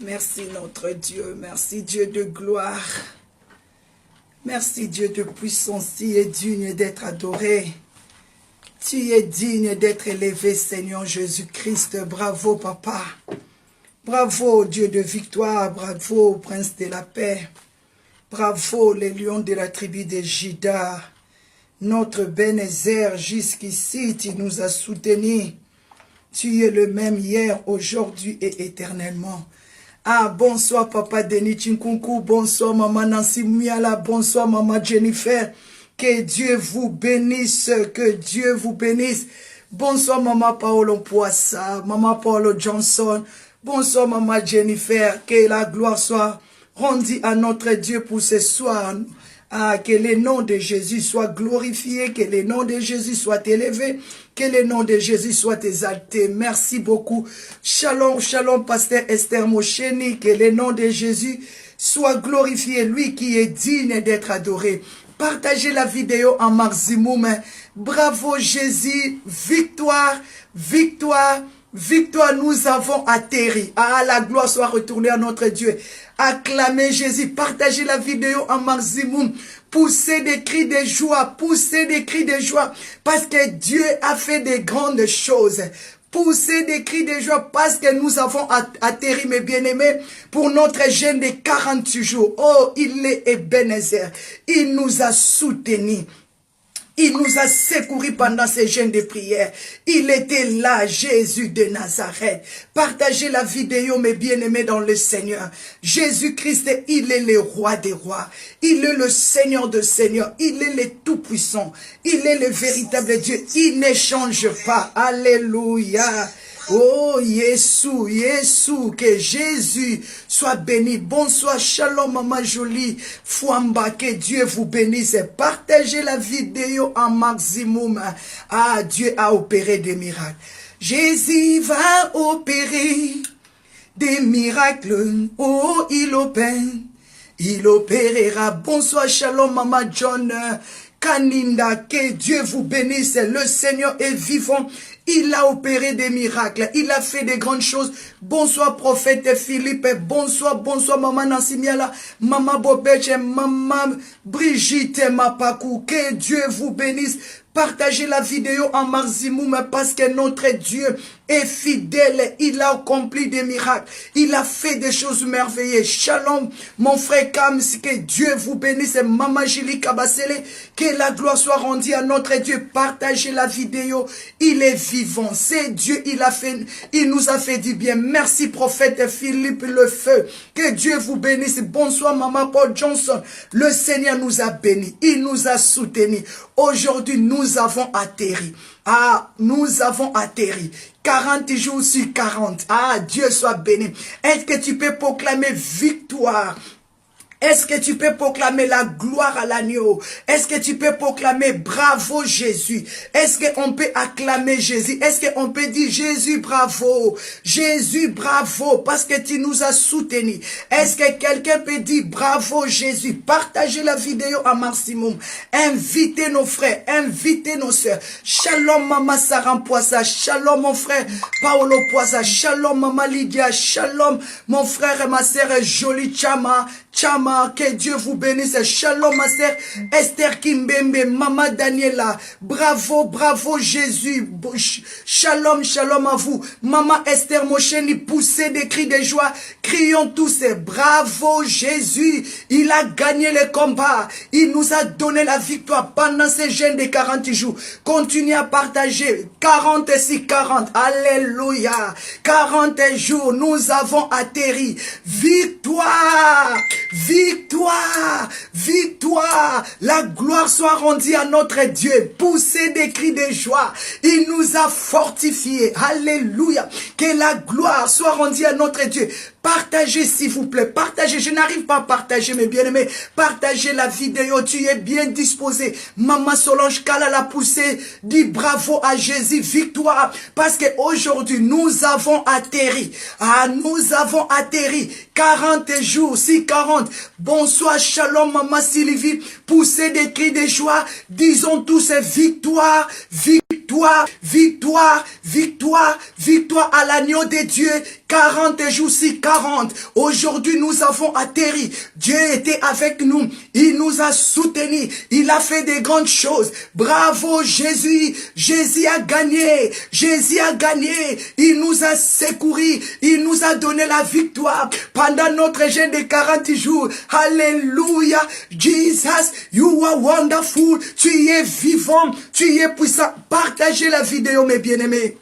Merci notre Dieu, merci Dieu de gloire. Merci Dieu de puissance, tu es digne d'être adoré. Tu es digne d'être élevé, Seigneur Jésus-Christ. Bravo, Papa. Bravo, Dieu de victoire. Bravo, Prince de la paix. Bravo, les lions de la tribu de Juda. Notre Bénézer, jusqu'ici, tu nous as soutenus. Tu es le même hier, aujourd'hui et éternellement. Ah, bonsoir, Papa Denis Chinkunku. Bonsoir, Maman Nancy Miala. Bonsoir, Maman Jennifer. Que Dieu vous bénisse, que Dieu vous bénisse. Bonsoir, Maman Paolo Poissa, Maman Paolo Johnson. Bonsoir, Maman Jennifer. Que la gloire soit rendue à notre Dieu pour ce soir. Ah, que le nom de Jésus soit glorifié, que le nom de Jésus soit élevé, que le nom de Jésus soit exalté. Merci beaucoup. Shalom, shalom, Pasteur Esther Mosheni, que le nom de Jésus soit glorifié, lui qui est digne d'être adoré. Partagez la vidéo en maximum. Bravo Jésus, victoire, victoire, victoire, nous avons atterri. Ah, la gloire soit retournée à notre Dieu. Acclamez Jésus, partagez la vidéo en maximum. Poussez des cris de joie, poussez des cris de joie, parce que Dieu a fait de grandes choses. Poussez des cris de joie parce que nous avons atterri, mes bien-aimés, pour notre jeûne de 48 jours. Oh, il est Ebenezer. Il nous a soutenus. Il nous a secourus pendant ces jeûnes de prière. Il était là, Jésus de Nazareth. Partagez la vidéo, mes bien-aimés, dans le Seigneur. Jésus-Christ, il est le roi des rois. Il est le Seigneur de seigneurs. Il est le tout-puissant. Il est le véritable Dieu. Il ne change pas. Alléluia. Oh, Jésus, que Jésus soit béni. Bonsoir, shalom, Maman Jolie, Fouamba, que Dieu vous bénisse. Partagez la vidéo en maximum. Ah, Dieu a opéré des miracles. Jésus va opérer des miracles. Oh, il opère. Il opérera. Bonsoir, shalom, Maman John Kaninda, que Dieu vous bénisse. Le Seigneur est vivant. Il a opéré des miracles. Il a fait des grandes choses. Bonsoir, prophète Philippe. Bonsoir, bonsoir, Maman Nancy Miala, Maman Bobeche, Maman Brigitte Mapakou. Que Dieu vous bénisse. Partagez la vidéo en maximum parce que notre Dieu est fidèle. Il a accompli des miracles. Il a fait des choses merveilleuses. Shalom, mon frère Kams, que Dieu vous bénisse. Maman Julie Kabasele, que la gloire soit rendue à notre Dieu. Partagez la vidéo. Il est vivant. C'est Dieu. Il nous a fait du bien. Merci, prophète Philippe Le Feu. Que Dieu vous bénisse. Bonsoir, Maman Paul Johnson. Le Seigneur nous a bénis. Il nous a soutenus. Aujourd'hui, nous avons atterri. Ah, nous avons atterri. 40 jours sur 40. Ah, Dieu soit béni. Est-ce que tu peux proclamer victoire? Est-ce que tu peux proclamer la gloire à l'agneau? Est-ce que tu peux proclamer bravo Jésus? Est-ce qu'on peut acclamer Jésus? Est-ce qu'on peut dire Jésus bravo? Jésus bravo parce que tu nous as soutenus. Est-ce que quelqu'un peut dire bravo Jésus? Partagez la vidéo en maximum. Invitez nos frères, invitez nos sœurs. Shalom Maman Saran Poissa, shalom mon frère Paolo Poissa, shalom Maman Lydia, shalom mon frère et ma sœur Jolie Chama. Chama, que Dieu vous bénisse. Shalom, ma sœur Esther Kimbembe, Maman Daniela. Bravo, bravo Jésus. Shalom, shalom à vous. Maman Esther Mosheni, poussez des cris de joie. Crions tous, bravo Jésus. Il a gagné le combat. Il nous a donné la victoire pendant ces jeûnes de 40 jours. Continuez à partager. 40 et 40. Alléluia. 40 jours, nous avons atterri. Victoire. Victoire, victoire, la gloire soit rendue à notre Dieu. Poussez des cris de joie. Il nous a fortifiés. Alléluia. Que la gloire soit rendue à notre Dieu. Partagez s'il vous plaît, partagez, je n'arrive pas à partager mes bien-aimés, partagez la vidéo, tu es bien disposé. Maman Solange Kala l'a poussé, dit bravo à Jésus, victoire, parce qu'aujourd'hui nous avons atterri, nous avons atterri, 40 jours, si 40, bonsoir, shalom Maman Sylvie, poussez des cris de joie, disons tous victoire, victoire. victoire, victoire, victoire, victoire à l'agneau de Dieu. 40 jours sur 40. Aujourd'hui, nous avons atterri. Dieu était avec nous. Il nous a soutenus. Il a fait des grandes choses. Bravo Jésus. Jésus a gagné. Jésus a gagné. Il nous a secourus. Il nous a donné la victoire pendant notre jeûne de 40 jours. Alléluia. Jesus, you are wonderful. Tu es vivant. Tu es puissant. Partagez la vidéo, mes bien-aimés.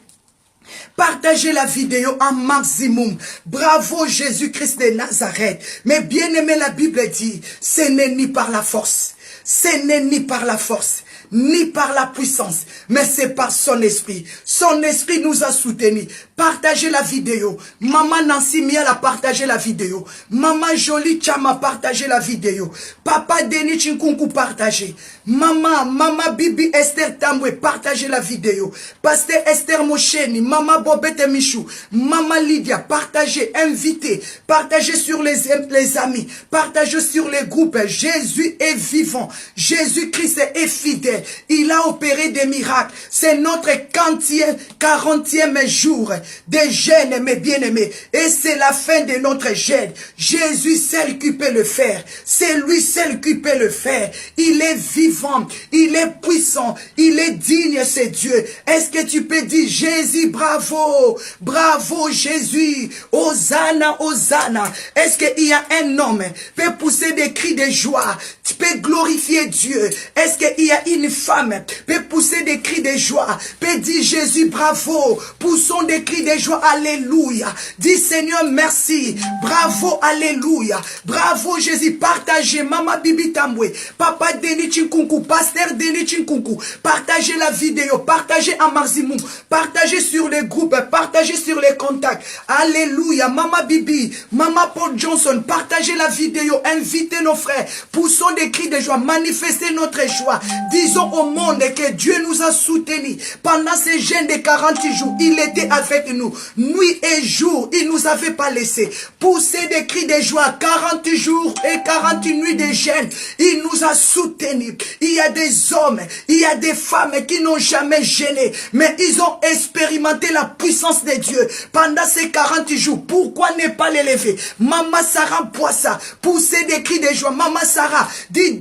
Partagez la vidéo en maximum. Bravo Jésus-Christ de Nazareth. Mais bien aimé, la Bible dit, ce n'est ni par la force, ce n'est ni par la force, ni par la puissance, mais c'est par son esprit. Son esprit nous a soutenus. Partagez la vidéo. Maman Nancy Miel a partagé la vidéo. Maman Jolie Cham a partagé la vidéo. Papa Denis Chinkunku partagé. Maman Bibi Esther Tambwe partagez la vidéo. Pasteur Esther Mocheni, Maman Bobette Michou, Maman Lydia, partagez, invitez, partagez sur les amis, partagez sur les groupes. Jésus est vivant. Jésus-Christ est fidèle. Il a opéré des miracles. C'est notre 40e jour de jeûne, mes bien-aimés. Et c'est la fin de notre jeûne. Jésus seul qui peut le faire. C'est lui seul qui peut le faire. Il est vivant. Il est puissant. Il est digne, c'est Dieu. Est-ce que tu peux dire Jésus, bravo. Bravo Jésus. Hosanna, Hosanna. Est-ce qu'il y a un homme qui peut pousser des cris de joie? Tu peux glorifier Dieu. Est-ce qu'il y a une femme qui peut pousser des cris de joie? Peut dire Jésus, bravo. Poussons des cris de joie. Alléluia. Dis Seigneur, merci. Bravo, alléluia. Bravo Jésus. Partagez. Maman Bibi Tambwe. Papa Denis Chinkunku. Pasteur Denis Chinkunku. Partagez la vidéo. Partagez en maximum. Partagez sur les groupes. Partagez sur les contacts. Alléluia. Maman Bibi. Maman Paul Johnson. Partagez la vidéo. Invitez nos frères. Poussons des cris de joie. Manifestez notre joie. Disons au monde que Dieu nous a soutenus. Pendant ces jeûnes de 40 jours, il était avec nous. Nuit et jour, il ne nous avait pas laissé. Poussez des cris de joie. 40 jours et 40 nuits de jeûne. Il nous a soutenus. Il y a des hommes, il y a des femmes qui n'ont jamais jeûné. Mais ils ont expérimenté la puissance de Dieu. Pendant ces 40 jours, pourquoi ne pas l'élever? Maman Sarah Poissa, poussez des cris de joie. Maman Sarah, dis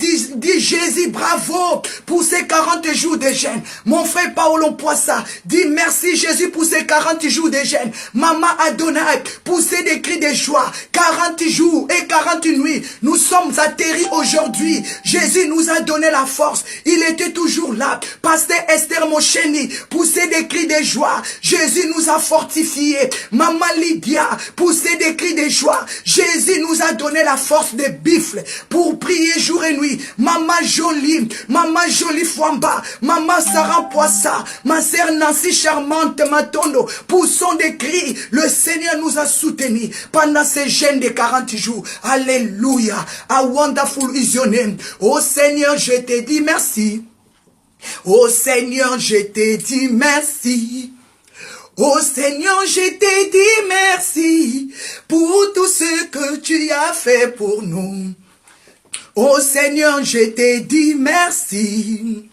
Jésus, bravo pour ces 40 jours de jeûne. Mon frère Paolo Poissa, dis merci Jésus pour ces 40 jours de jeûne. Maman Adonai, poussez des cris de joie. 40 jours et 40 nuits. Nous sommes atterris aujourd'hui. Jésus nous a donné la force. Il était toujours là. Pasteur Esther Mocheni, poussez des cris de joie. Jésus nous a fortifiés. Maman Lydia, poussez des cris de joie. Jésus nous a donné la force de bifle pour prier jour et nuit. Maman Jolie Fouamba, Maman Sarah Poissa, ma sœur Nancy Charmante Matondo, poussons des cris. Le Seigneur nous a soutenus pendant ces jeûnes de 40 jours. Alléluia. How wonderful is your name. Oh Seigneur, je te dis merci. Oh Seigneur, je te dis merci. Oh Seigneur, je te dis merci pour tout ce que tu as fait pour nous. Oh Seigneur, je te dis merci.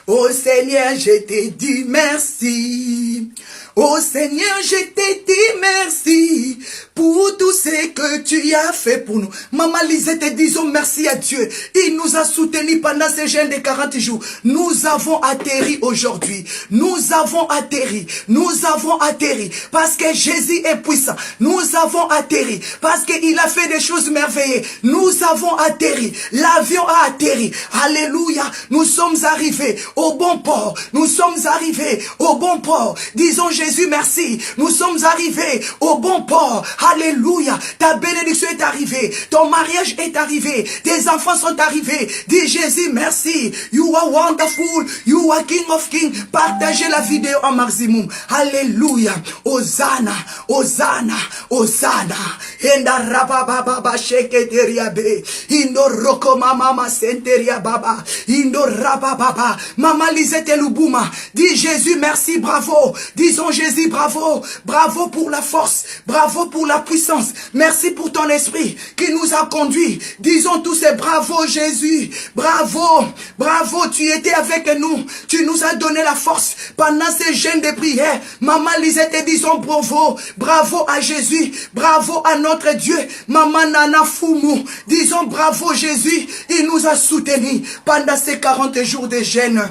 Oh Seigneur, je te dis merci. Oh Seigneur, je te dis merci pour tout ce que tu as fait pour nous. Maman Lisette, disons merci à Dieu. Il nous a soutenus pendant ces jeûnes de 40 jours. Nous avons atterri aujourd'hui. Nous avons atterri. Nous avons atterri. Parce que Jésus est puissant. Nous avons atterri. Parce qu'il a fait des choses merveilleuses. Nous avons atterri. L'avion a atterri. Alléluia. Nous sommes arrivés au bon port. Nous sommes arrivés au bon port. Disons Jésus merci. Nous sommes arrivés au bon port. Alléluia. Ta bénédiction est arrivée. Ton mariage est arrivé. Tes enfants sont arrivés. Dis Jésus merci. You are wonderful. You are King of Kings. Partagez la vidéo en maximum. Alléluia. Hosanna. Hosanna. Hosanna. Enda rabababa sheketeriabe. Indo roko mama senteria baba. Indo rabababa. Maman Lisette Lubuma. Dis Jésus merci. Bravo. Disons Jésus bravo. Bravo pour la force. Bravo pour la puissance. Merci Merci pour ton esprit qui nous a conduits. Disons tous ces bravo Jésus. Bravo, bravo, tu étais avec nous. Tu nous as donné la force pendant ces jeûnes de prière. Maman Lisette, et disons bravo. Bravo à Jésus. Bravo à notre Dieu. Maman Nana Foumou. Disons bravo Jésus. Il nous a soutenus pendant ces 40 jours de jeûne.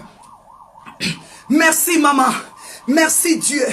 Merci maman. Merci Dieu.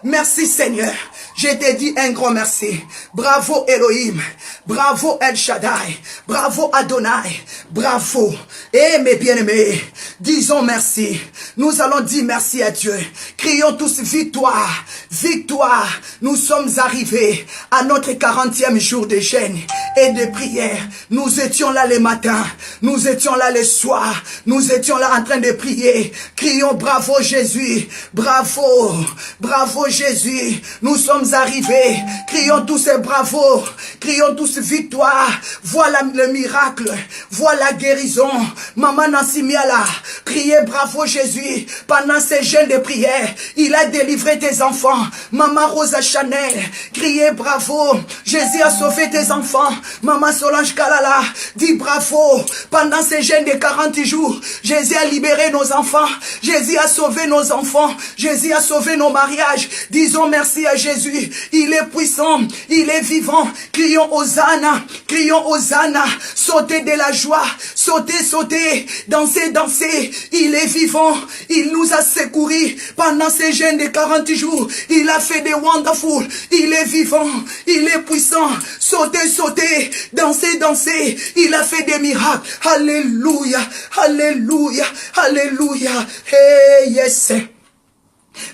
Merci Seigneur. Je te dis un grand merci. Bravo Elohim. Bravo El Shaddai. Bravo Adonai. Bravo. Et mes bien-aimés, disons merci. Nous allons dire merci à Dieu. Crions tous victoire. Victoire. Nous sommes arrivés à notre 40e jour de jeûne et de prière. Nous étions là le matin. Nous étions là le soir. Nous étions là en train de prier. Crions bravo Jésus. Bravo. Bravo Jésus. Nous sommes arrivés. Crions tous ces bravos. Crions tous victoire. Voilà le miracle. Voilà la guérison. Maman Nancy Miala. Criez bravo Jésus. Pendant ces jeûnes de prière, il a délivré tes enfants. Maman Rosa Chanel. Criez bravo. Jésus a sauvé tes enfants. Maman Solange Kalala. Dis bravo. Pendant ces jeûnes de 40 jours, Jésus a libéré nos enfants. Jésus a sauvé nos enfants. Jésus a sauvé nos mariages. Disons merci à Jésus. Il est puissant. Il est vivant. Crions Hosanna. Crions Hosanna. Sautez de la joie. Sautez, sautez. Dansez, dansez. Il est vivant. Il nous a secourus pendant ces jeûnes de 40 jours. Il a fait des wonderful. Il est vivant. Il est puissant. Sautez, sautez. Dansez, dansez. Il a fait des miracles. Alléluia. Alléluia. Alléluia. Hey, yes.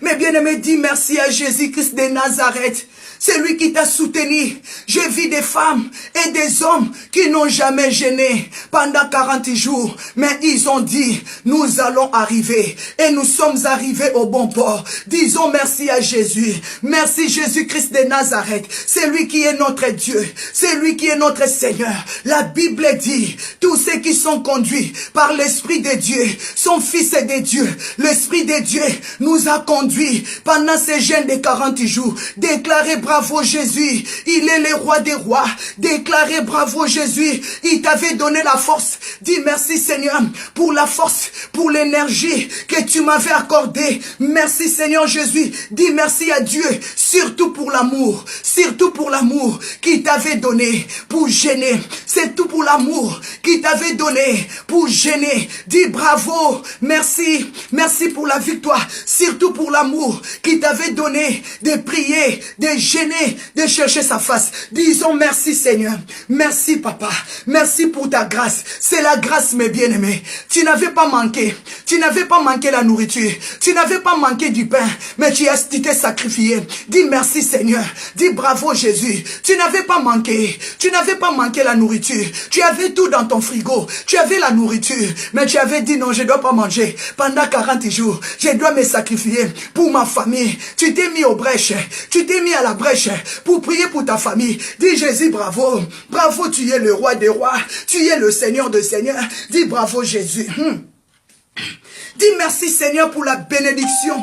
Mais bien-aimé, dis merci à Jésus-Christ de Nazareth. C'est lui qui t'a soutenu. J'ai vu des femmes et des hommes qui n'ont jamais gêné pendant 40 jours. Mais ils ont dit, nous allons arriver. Et nous sommes arrivés au bon port. Disons merci à Jésus. Merci Jésus-Christ de Nazareth. C'est lui qui est notre Dieu. C'est lui qui est notre Seigneur. La Bible dit, tous ceux qui sont conduits par l'Esprit de Dieu sont fils de Dieu. L'Esprit de Dieu nous a conduits pendant ces jeûnes de 40 jours. Déclarez bravo Jésus, il est le roi des rois. Déclarez bravo Jésus, il t'avait donné la force. Dis merci Seigneur pour la force, pour l'énergie que tu m'avais accordée. Merci Seigneur Jésus. Dis merci à Dieu, surtout pour l'amour qu'il t'avait donné pour gêner. C'est tout pour l'amour qu'il t'avait donné pour gêner. Dis bravo, merci, merci pour la victoire, surtout pour l'amour qu'il t'avait donné de prier, de gêner, de chercher sa face. Disons merci Seigneur, merci Papa, merci pour ta grâce. C'est la grâce mes bien-aimés. Tu n'avais pas manqué la nourriture, tu n'avais pas manqué du pain, mais tu t'es sacrifié. Dis merci Seigneur, dis bravo Jésus. Tu n'avais pas manqué la nourriture, tu avais tout dans ton frigo, tu avais la nourriture, mais tu avais dit non, je ne dois pas manger pendant 40 jours, je dois me sacrifier pour ma famille. Tu t'es mis aux brèches, tu t'es mis à la brèche pour prier pour ta famille. Dis Jésus bravo, bravo, tu es le roi des rois, tu es le Seigneur des seigneurs. Dis bravo Jésus. Dis merci Seigneur pour la bénédiction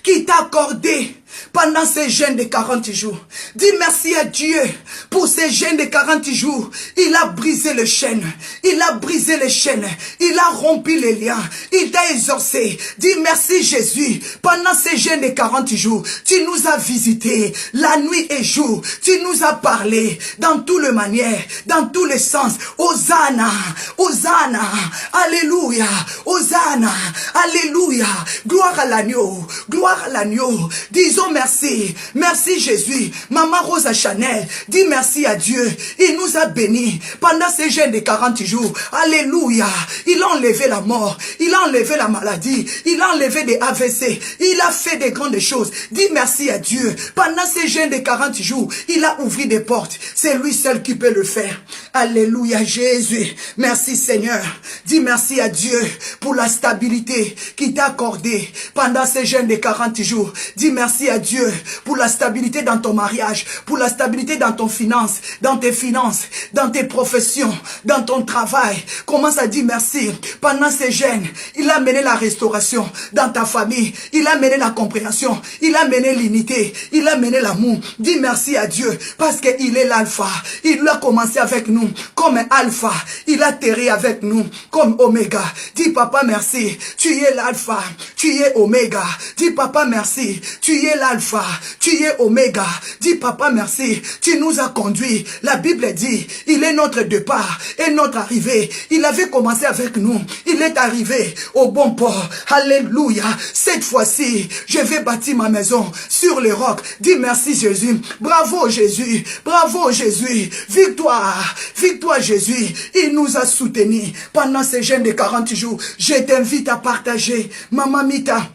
qui t'a accordé pendant ces jeûnes de 40 jours. Dis merci à Dieu pour ces jeûnes de 40 jours. Il a brisé les chaînes. Il a brisé les chaînes. Il a rompu les liens. Il t'a exaucé. Dis merci Jésus. Pendant ces jeûnes de 40 jours, tu nous as visités la nuit et jour. Tu nous as parlé dans toutes les manières, dans tous les sens. Hosanna, Hosanna, Alléluia, Hosanna, Alléluia. Gloire à l'agneau, gloire à l'agneau. Disons merci, merci Jésus. Maman Rosa Chanel, dis merci à Dieu. Il nous a bénis pendant ces jeûnes de 40 jours. Alléluia. Il a enlevé la mort, il a enlevé la maladie, il a enlevé des AVC, il a fait des grandes choses. Dis merci à Dieu. Pendant ces jeûnes de 40 jours, il a ouvert des portes. C'est lui seul qui peut le faire. Alléluia Jésus. Merci Seigneur. Dis merci à Dieu pour la stabilité qu'il t'a accordée pendant ces jeûnes de 40 jours. Dis merci à Dieu pour la stabilité dans ton mariage, pour la stabilité dans ton finance, dans tes finances, dans tes professions, dans ton travail. Commence à dire merci. Pendant ces jeûnes, il a mené la restauration dans ta famille. Il a mené la compréhension. Il a mené l'unité. Il a mené l'amour. Dis merci à Dieu parce qu'il est l'alpha. Il a commencé avec nous comme un alpha. Il a terri avec nous comme oméga. Dis papa merci. Tu es l'alpha. Tu es oméga. Dis papa merci. Tu es l'alpha. Tu es oméga. Dis papa merci. Tu nous as conduits. La Bible dit, il est notre départ et notre arrivée. Il avait commencé avec nous. Il est arrivé au bon port. Alléluia. Cette fois-ci, je vais bâtir ma maison sur les rocs. Dis merci Jésus. Bravo Jésus. Bravo Jésus. Victoire. Victoire Jésus. Il nous a soutenus pendant ces jeûnes de 40 jours. Je t'invite à partager. Maman Mita.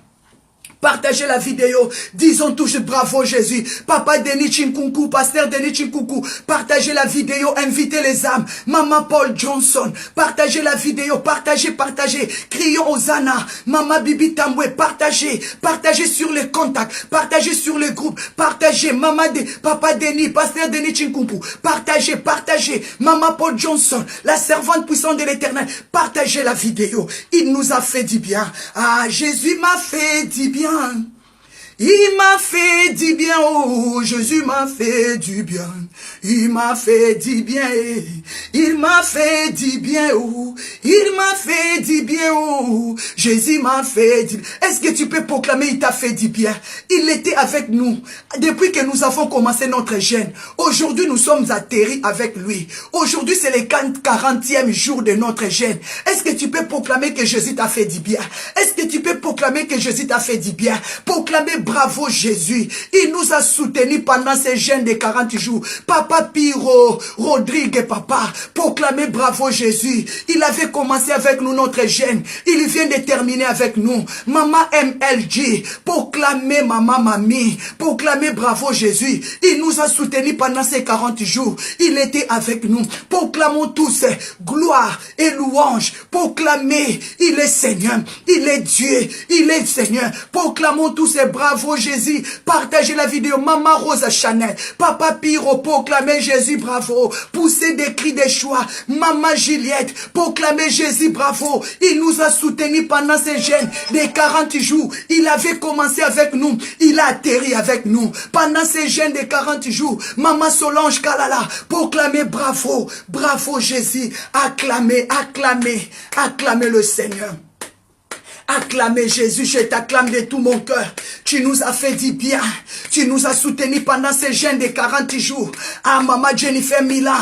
Partagez la vidéo. Disons tous bravo Jésus. Papa Denis Chinkunku, Pasteur Denis Chinkunku. Partagez la vidéo. Invitez les âmes. Maman Paul Johnson. Partagez la vidéo. Partagez, partagez. Crions Hosanna. Maman Bibi Tambwe. Partagez. Partagez sur les contacts. Partagez sur les groupes. Partagez. Papa Denis, Pasteur Denis Chinkunku. Partagez, partagez. Maman Paul Johnson. La servante puissante de l'Éternel. Partagez la vidéo. Il nous a fait du bien. Ah, Jésus m'a fait du bien. Il m'a fait du bien, oh, Jésus m'a fait du bien. Il m'a fait du bien, il m'a fait du bien, oh, il m'a fait du bien, oh, Jésus m'a fait du bien. Est-ce que tu peux proclamer, il t'a fait du bien? Il était avec nous depuis que nous avons commencé notre jeûne. Aujourd'hui, nous sommes atterris avec lui. Aujourd'hui, c'est le 40e jour de notre jeûne. Est-ce que tu peux proclamer que Jésus t'a fait du bien? Est-ce que tu peux proclamer que Jésus t'a fait du bien? Proclamer bravo Jésus. Il nous a soutenus pendant ces jeûnes de 40 jours. Papa Piro, Rodrigue, papa, proclamez bravo Jésus. Il avait commencé avec nous notre jeûne. Il vient de terminer avec nous. Maman MLG, proclamez maman Mamie, proclamez bravo Jésus. Il nous a soutenus pendant ces 40 jours. Il était avec nous. Proclamons tous gloire et louange. Proclamez, il est Seigneur, il est Dieu, il est Seigneur. Proclamons tous bravo Jésus. Partagez la vidéo. Maman Rosa Chanel, Papa Piro, proclamez Jésus, bravo. Poussez des cris de joie. Maman Juliette, proclamez Jésus, bravo. Il nous a soutenus pendant ces jeûnes des 40 jours. Il avait commencé avec nous. Il a atterri avec nous. Pendant ces jeûnes des 40 jours, Maman Solange Kalala, proclamez bravo. Bravo Jésus. Acclamez, acclamez, acclamez le Seigneur. Acclamez Jésus, je t'acclame de tout mon cœur. Tu nous as fait du bien. Tu nous as soutenus pendant ces jeûnes de 40 jours. Ah, Maman Jennifer Mila,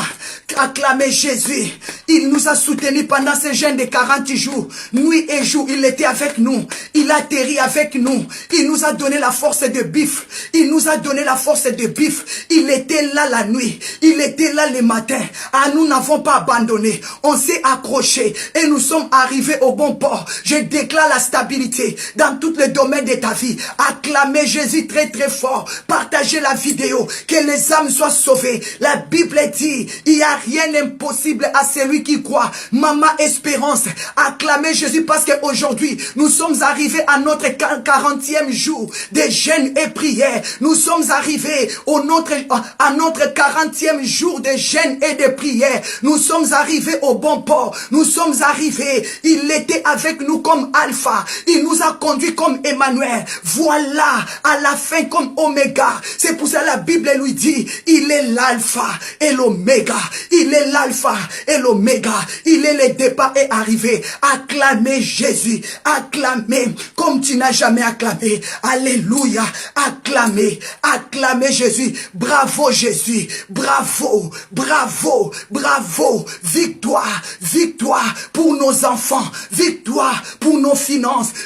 acclamez Jésus. Il nous a soutenus pendant ces jeûnes de 40 jours. Nuit et jour, il était avec nous. Il a atterri avec nous. Il nous a donné la force de bif. Il nous a donné la force de bif. Il était là la nuit. Il était là le matin. Ah, nous n'avons pas abandonné. On s'est accroché et nous sommes arrivés au bon port. Je déclare la stabilité dans tous les domaines de ta vie. Acclamez Jésus très très fort. Partagez la vidéo. Que les âmes soient sauvées. La Bible dit, il n'y a rien d'impossible à celui qui croit. Maman Espérance, acclamez Jésus parce qu'aujourd'hui, nous sommes arrivés à notre 40e jour de jeûne et prière. Nous sommes arrivés à notre 40e jour de jeûne et de prière. Nous sommes arrivés au bon port. Nous sommes arrivés. Il était avec nous comme Alpha. Il nous a conduits comme Emmanuel. Voilà, à la fin comme Oméga. C'est pour ça la Bible lui dit, il est l'Alpha et l'Oméga. Il est l'Alpha et l'Oméga. Il est le départ et arrivé. Acclamez Jésus. Acclamez comme tu n'as jamais acclamé. Alléluia. Acclamez. Acclamez Jésus. Bravo Jésus. Bravo. Bravo. Bravo. Victoire. Victoire pour nos enfants. Victoire pour nos finances.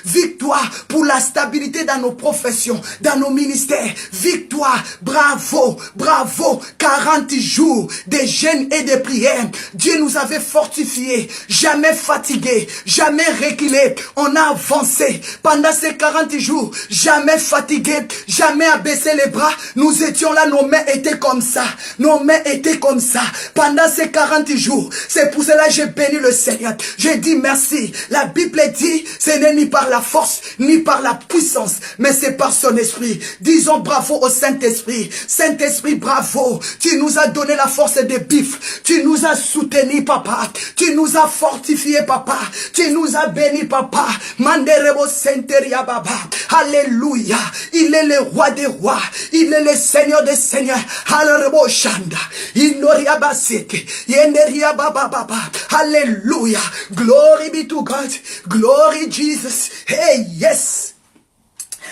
Victoire pour la stabilité dans nos professions. professions, dans nos ministères. Victoire, bravo, bravo. 40 jours de jeûne et de prière. Dieu nous avait fortifiés, jamais fatigués, jamais reculés. On a avancé pendant ces 40 jours, jamais fatigués, jamais abaissé les bras. Nous étions là, nos mains étaient comme ça. Nos mains étaient comme ça. Pendant ces 40 jours, c'est pour cela que j'ai béni le Seigneur. J'ai dit merci. La Bible dit, ce n'est ni par la force, ni par la puissance, mais c'est par son esprit. Disons bravo au Saint-Esprit. Saint-Esprit, bravo. Tu nous as donné la force de bif. Tu nous as soutenus, papa. Tu nous as fortifiés, papa. Tu nous as bénis, papa. Manderebo Senteria Baba. Alléluia. Il est le roi des rois. Il est le Seigneur des seigneurs. Alléluia. Shanda. Inoria Baseke. Yenderia Baba Baba. Alléluia. Glory be to God. Glory Jesus. Hey, yes.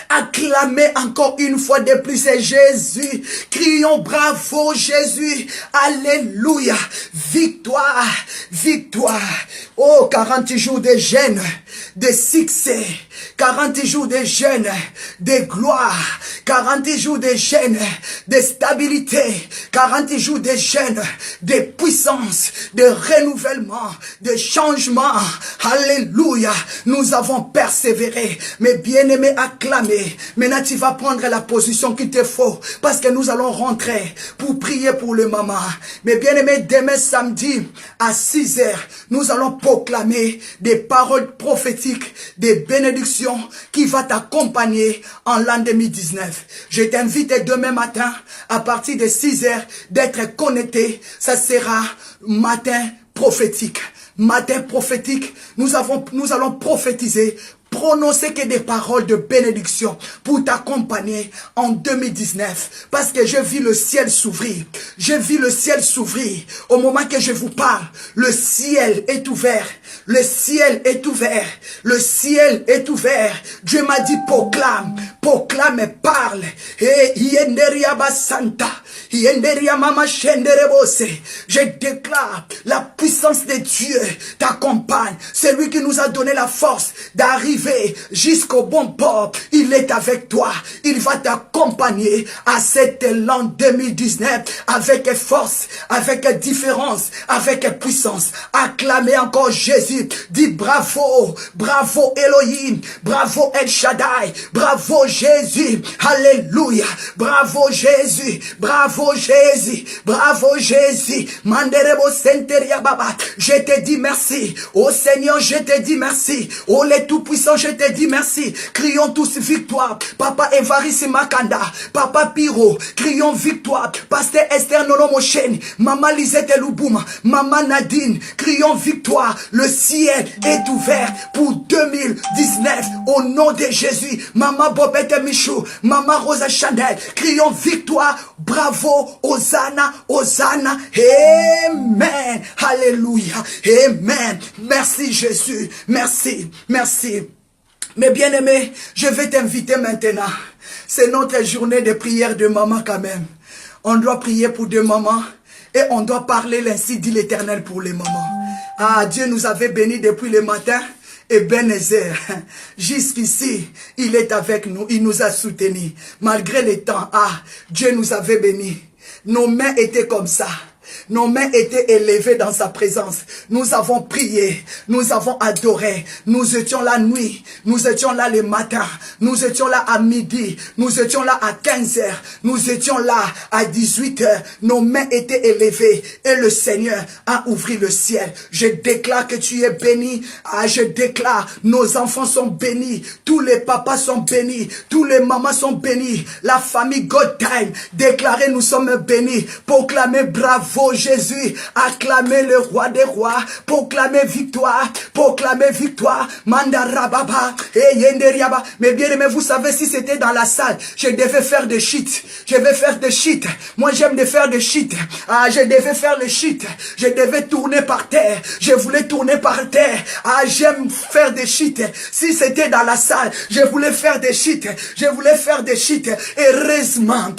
Acclamez encore une fois de plus, c'est Jésus. Crions bravo Jésus. Alléluia. Victoire, victoire. Oh, 40 jours de jeûne, de succès. 40 jours de jeûne, de gloire. 40 jours de jeûne, de stabilité. 40 jours de jeûne, de puissance, de renouvellement, de changement. Alléluia. Nous avons persévéré. Mes bien-aimés, acclamez. Maintenant, tu vas prendre la position qu'il te faut. Parce que nous allons rentrer pour prier pour le maman. Mes bien-aimés, demain samedi à 6 heures, nous allons proclamer des paroles prophétiques, des bénédictions qui vont t'accompagner en l'an 2019. Je t'invite demain matin à partir de 6 heures d'être connecté. Ça sera matin prophétique. Matin prophétique, nous allons prophétiser, prononcer que des paroles de bénédiction pour t'accompagner en 2019. Parce que je vis le ciel s'ouvrir. Je vis le ciel s'ouvrir. Au moment que je vous parle, le ciel est ouvert. Le ciel est ouvert. Le ciel est ouvert. Dieu m'a dit proclame. Proclame et parle. Et Yenderia Basanta. Yenderia Mama Shenderebose. Je déclare la puissance de Dieu t'accompagne. C'est lui qui nous a donné la force d'arriver jusqu'au bon port. Il est avec toi. Il va t'accompagner à cet élan 2019 avec force, avec différence, avec puissance. Acclamez encore Jésus. Dis bravo, bravo Elohim, bravo El Shaddai, bravo Jésus. Alléluia. Bravo Jésus, bravo Jésus, bravo Jésus. Manderebo Senteria Baba. Je te dis merci. Oh Seigneur, je te dis merci. Oh les tout-puissants, je te dis merci. Crions tous victoire. Papa Evariste Makanda, Papa Piro, crions victoire. Pasteur Esther Nolomochen, Maman Lisette Loubouma, Maman Nadine, crions victoire. Le ciel est ouvert pour 2019 au nom de Jésus. Maman Bobette Michou, Maman Rosa Chanel, crions victoire. Bravo, Hosanna, Hosanna. Amen. Alléluia. Amen. Merci Jésus. Merci. Merci. Mes bien-aimés, je vais t'inviter maintenant. C'est notre journée de prière de maman quand même. On doit prier pour deux mamans et on doit parler l'ainsi dit l'Éternel pour les mamans. Ah, Dieu nous avait bénis depuis le matin. Et Ebenezer, jusqu'ici, il est avec nous, il nous a soutenus. Malgré les temps, Dieu nous avait bénis. Nos mains étaient comme ça. Nos mains étaient élevées dans sa présence. Nous avons prié, nous avons adoré. Nous étions la nuit, nous étions là le matin, nous étions là à midi, nous étions là à 15 heures, nous étions là à 18 heures. Nos mains étaient élevées et le Seigneur a ouvert le ciel. Je déclare que tu es béni. Je déclare, nos enfants sont bénis, tous les papas sont bénis, tous les mamans sont bénis. La famille God Time, déclarez nous sommes bénis. Proclamez bravo Jésus, acclamez le roi des rois, proclamez victoire, Mandarababa, et Yenderiaba. Mais bien aimé, vous savez, si c'était dans la salle, je devais faire des shit. Je vais faire des shit. Moi, j'aime de faire des shit. Je devais faire le shit. Je devais tourner par terre. Je voulais tourner par terre. J'aime faire des shit. Si c'était dans la salle, je voulais faire des shit. Je voulais faire des shit. Heureusement,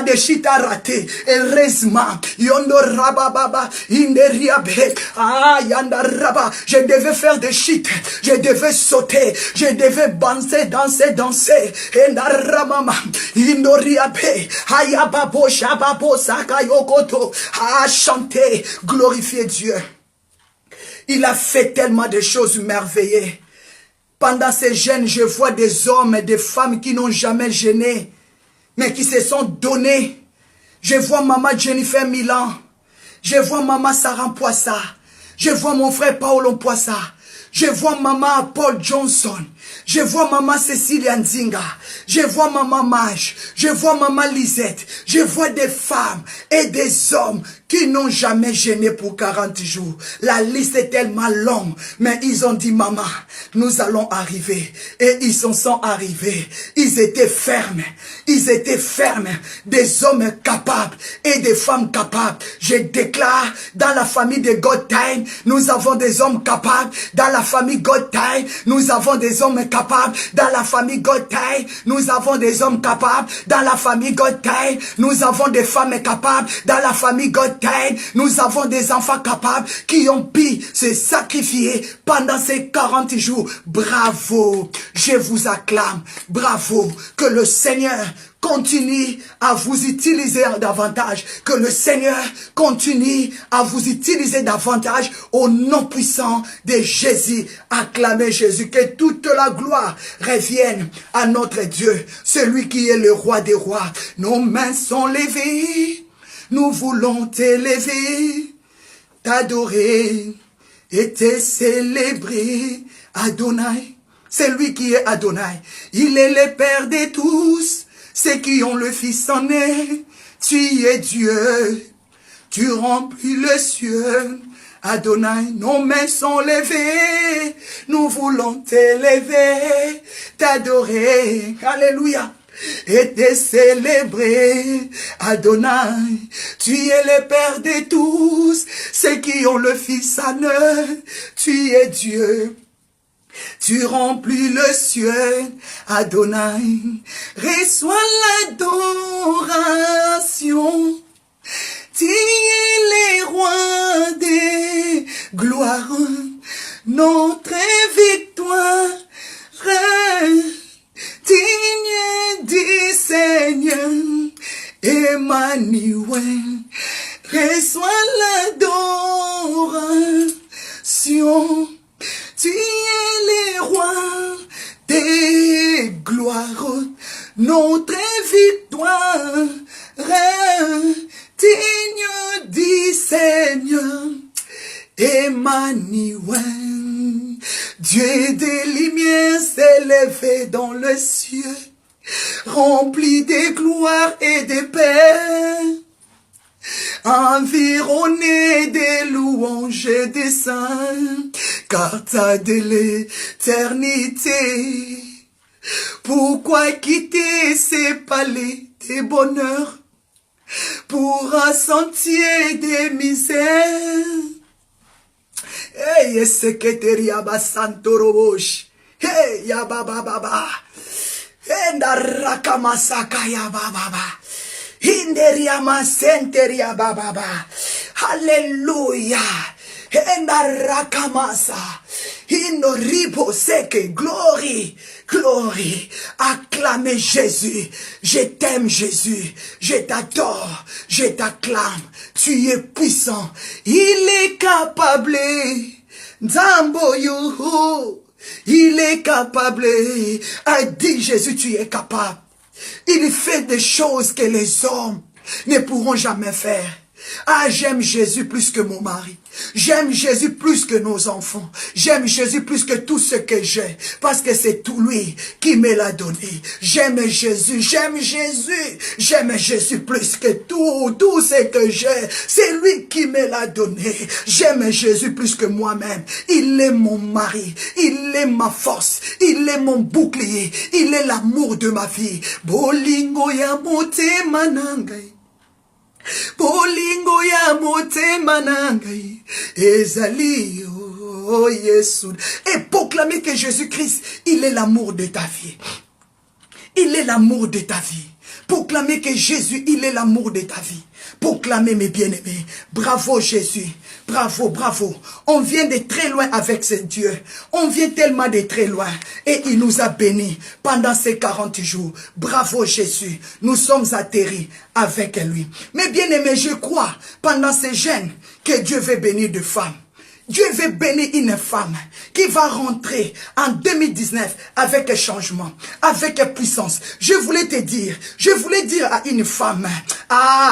des shit à rater. Malheureusement, yondo rabababa, inderiabe, ah yanda raba, je devais faire des shit, je devais sauter, je devais danser, endaramama, indoriabe, ayababo, shababo, sakayokoto, ah chanter, glorifier Dieu. Il a fait tellement de choses merveilleuses. Pendant ces jeûnes, je vois des hommes et des femmes qui n'ont jamais jeûné, mais qui se sont donnés. Je vois maman Jennifer Milan. Je vois maman Sarah Poissa. Je vois mon frère Paolo Poissa. Je vois maman Paul Johnson. Je vois maman Cécilia Nzinga. Je vois maman Mage. Je vois maman Lisette. Je vois des femmes et des hommes qui n'ont jamais jeûné pour 40 jours. La liste est tellement longue, mais ils ont dit, maman, nous allons arriver. Et ils sont arrivés. Ils étaient fermes. Ils étaient fermes. Des hommes capables et des femmes capables. Je déclare, dans la famille de God Time, nous avons des hommes capables. Dans la famille God Time, nous avons des hommes capables. Dans la famille God Time, nous avons des hommes capables. Dans la famille God Time, nous avons des femmes capables. Dans la famille God Time, nous avons des enfants capables qui ont pu se sacrifier pendant ces 40 jours. Bravo, je vous acclame. Bravo, que le Seigneur continue à vous utiliser davantage. Que le Seigneur continue à vous utiliser davantage au nom puissant de Jésus. Acclamez Jésus. Que toute la gloire revienne à notre Dieu, celui qui est le roi des rois. Nos mains sont levées. Nous voulons t'élever, t'adorer et te célébrer. Adonai, c'est lui qui est Adonai. Il est le Père de tous, ceux qui ont le Fils en est. Tu es Dieu, tu remplis le ciel. Adonai, nos mains sont levées. Nous voulons t'élever, t'adorer. Alléluia. Et te célébrer, Adonai, tu es le Père de tous, ceux qui ont le Fils en eux, tu es Dieu, tu remplis le ciel, Adonai, reçois l'adoration, tu es le roi des gloires, notre victoire, digne du Seigneur, Emmanuel, reçois l'adoration. Tu es le roi des gloires, notre victoire, digne du Seigneur, Emmanuel. Dieu des lumières s'est levé dans le ciel, rempli de gloire et de paix, environné des louanges et des saints, car t'as de l'éternité. Pourquoi quitter ces palais de bonheur pour un sentier de misère? Hey, seketeria basantorobosh. Hey, ya baba baba. Enda rakamasaka ya baba. Hinderia masenteria baba. Hallelujah. Enda rakamasa. Hinoribo seke. Glory. Glory. Acclamez Jésus. Je t'aime Jésus. Je t'adore. Je t'acclame. Tu es puissant. Il est capable. Nzambo yuhu. Il est capable. A dit Jésus, tu es capable. Il fait des choses que les hommes ne pourront jamais faire. Ah, j'aime Jésus plus que mon mari. J'aime Jésus plus que nos enfants. J'aime Jésus plus que tout ce que j'ai. Parce que c'est tout lui qui me l'a donné. J'aime Jésus, j'aime Jésus. J'aime Jésus plus que tout ce que j'ai. C'est lui qui me l'a donné. J'aime Jésus plus que moi-même. Il est mon mari. Il est ma force. Il est mon bouclier. Il est l'amour de ma vie. Bolingo ya mote manangai. Bolingo ya motema nangai ezali oh Yesu. Et proclamer que Jésus-Christ, il est l'amour de ta vie. Il est l'amour de ta vie. Proclamer que Jésus, il est l'amour de ta vie. Proclamer, mes bien-aimés. Bravo Jésus. Bravo, bravo. On vient de très loin avec ce Dieu. On vient tellement de très loin. Et il nous a bénis pendant ces 40 jours. Bravo Jésus. Nous sommes atterris avec lui. Mais bien-aimés, je crois pendant ces jeûnes que Dieu veut bénir de femmes. Dieu veut bénir une femme qui va rentrer en 2019 avec un changement, avec puissance. Je voulais dire à une femme,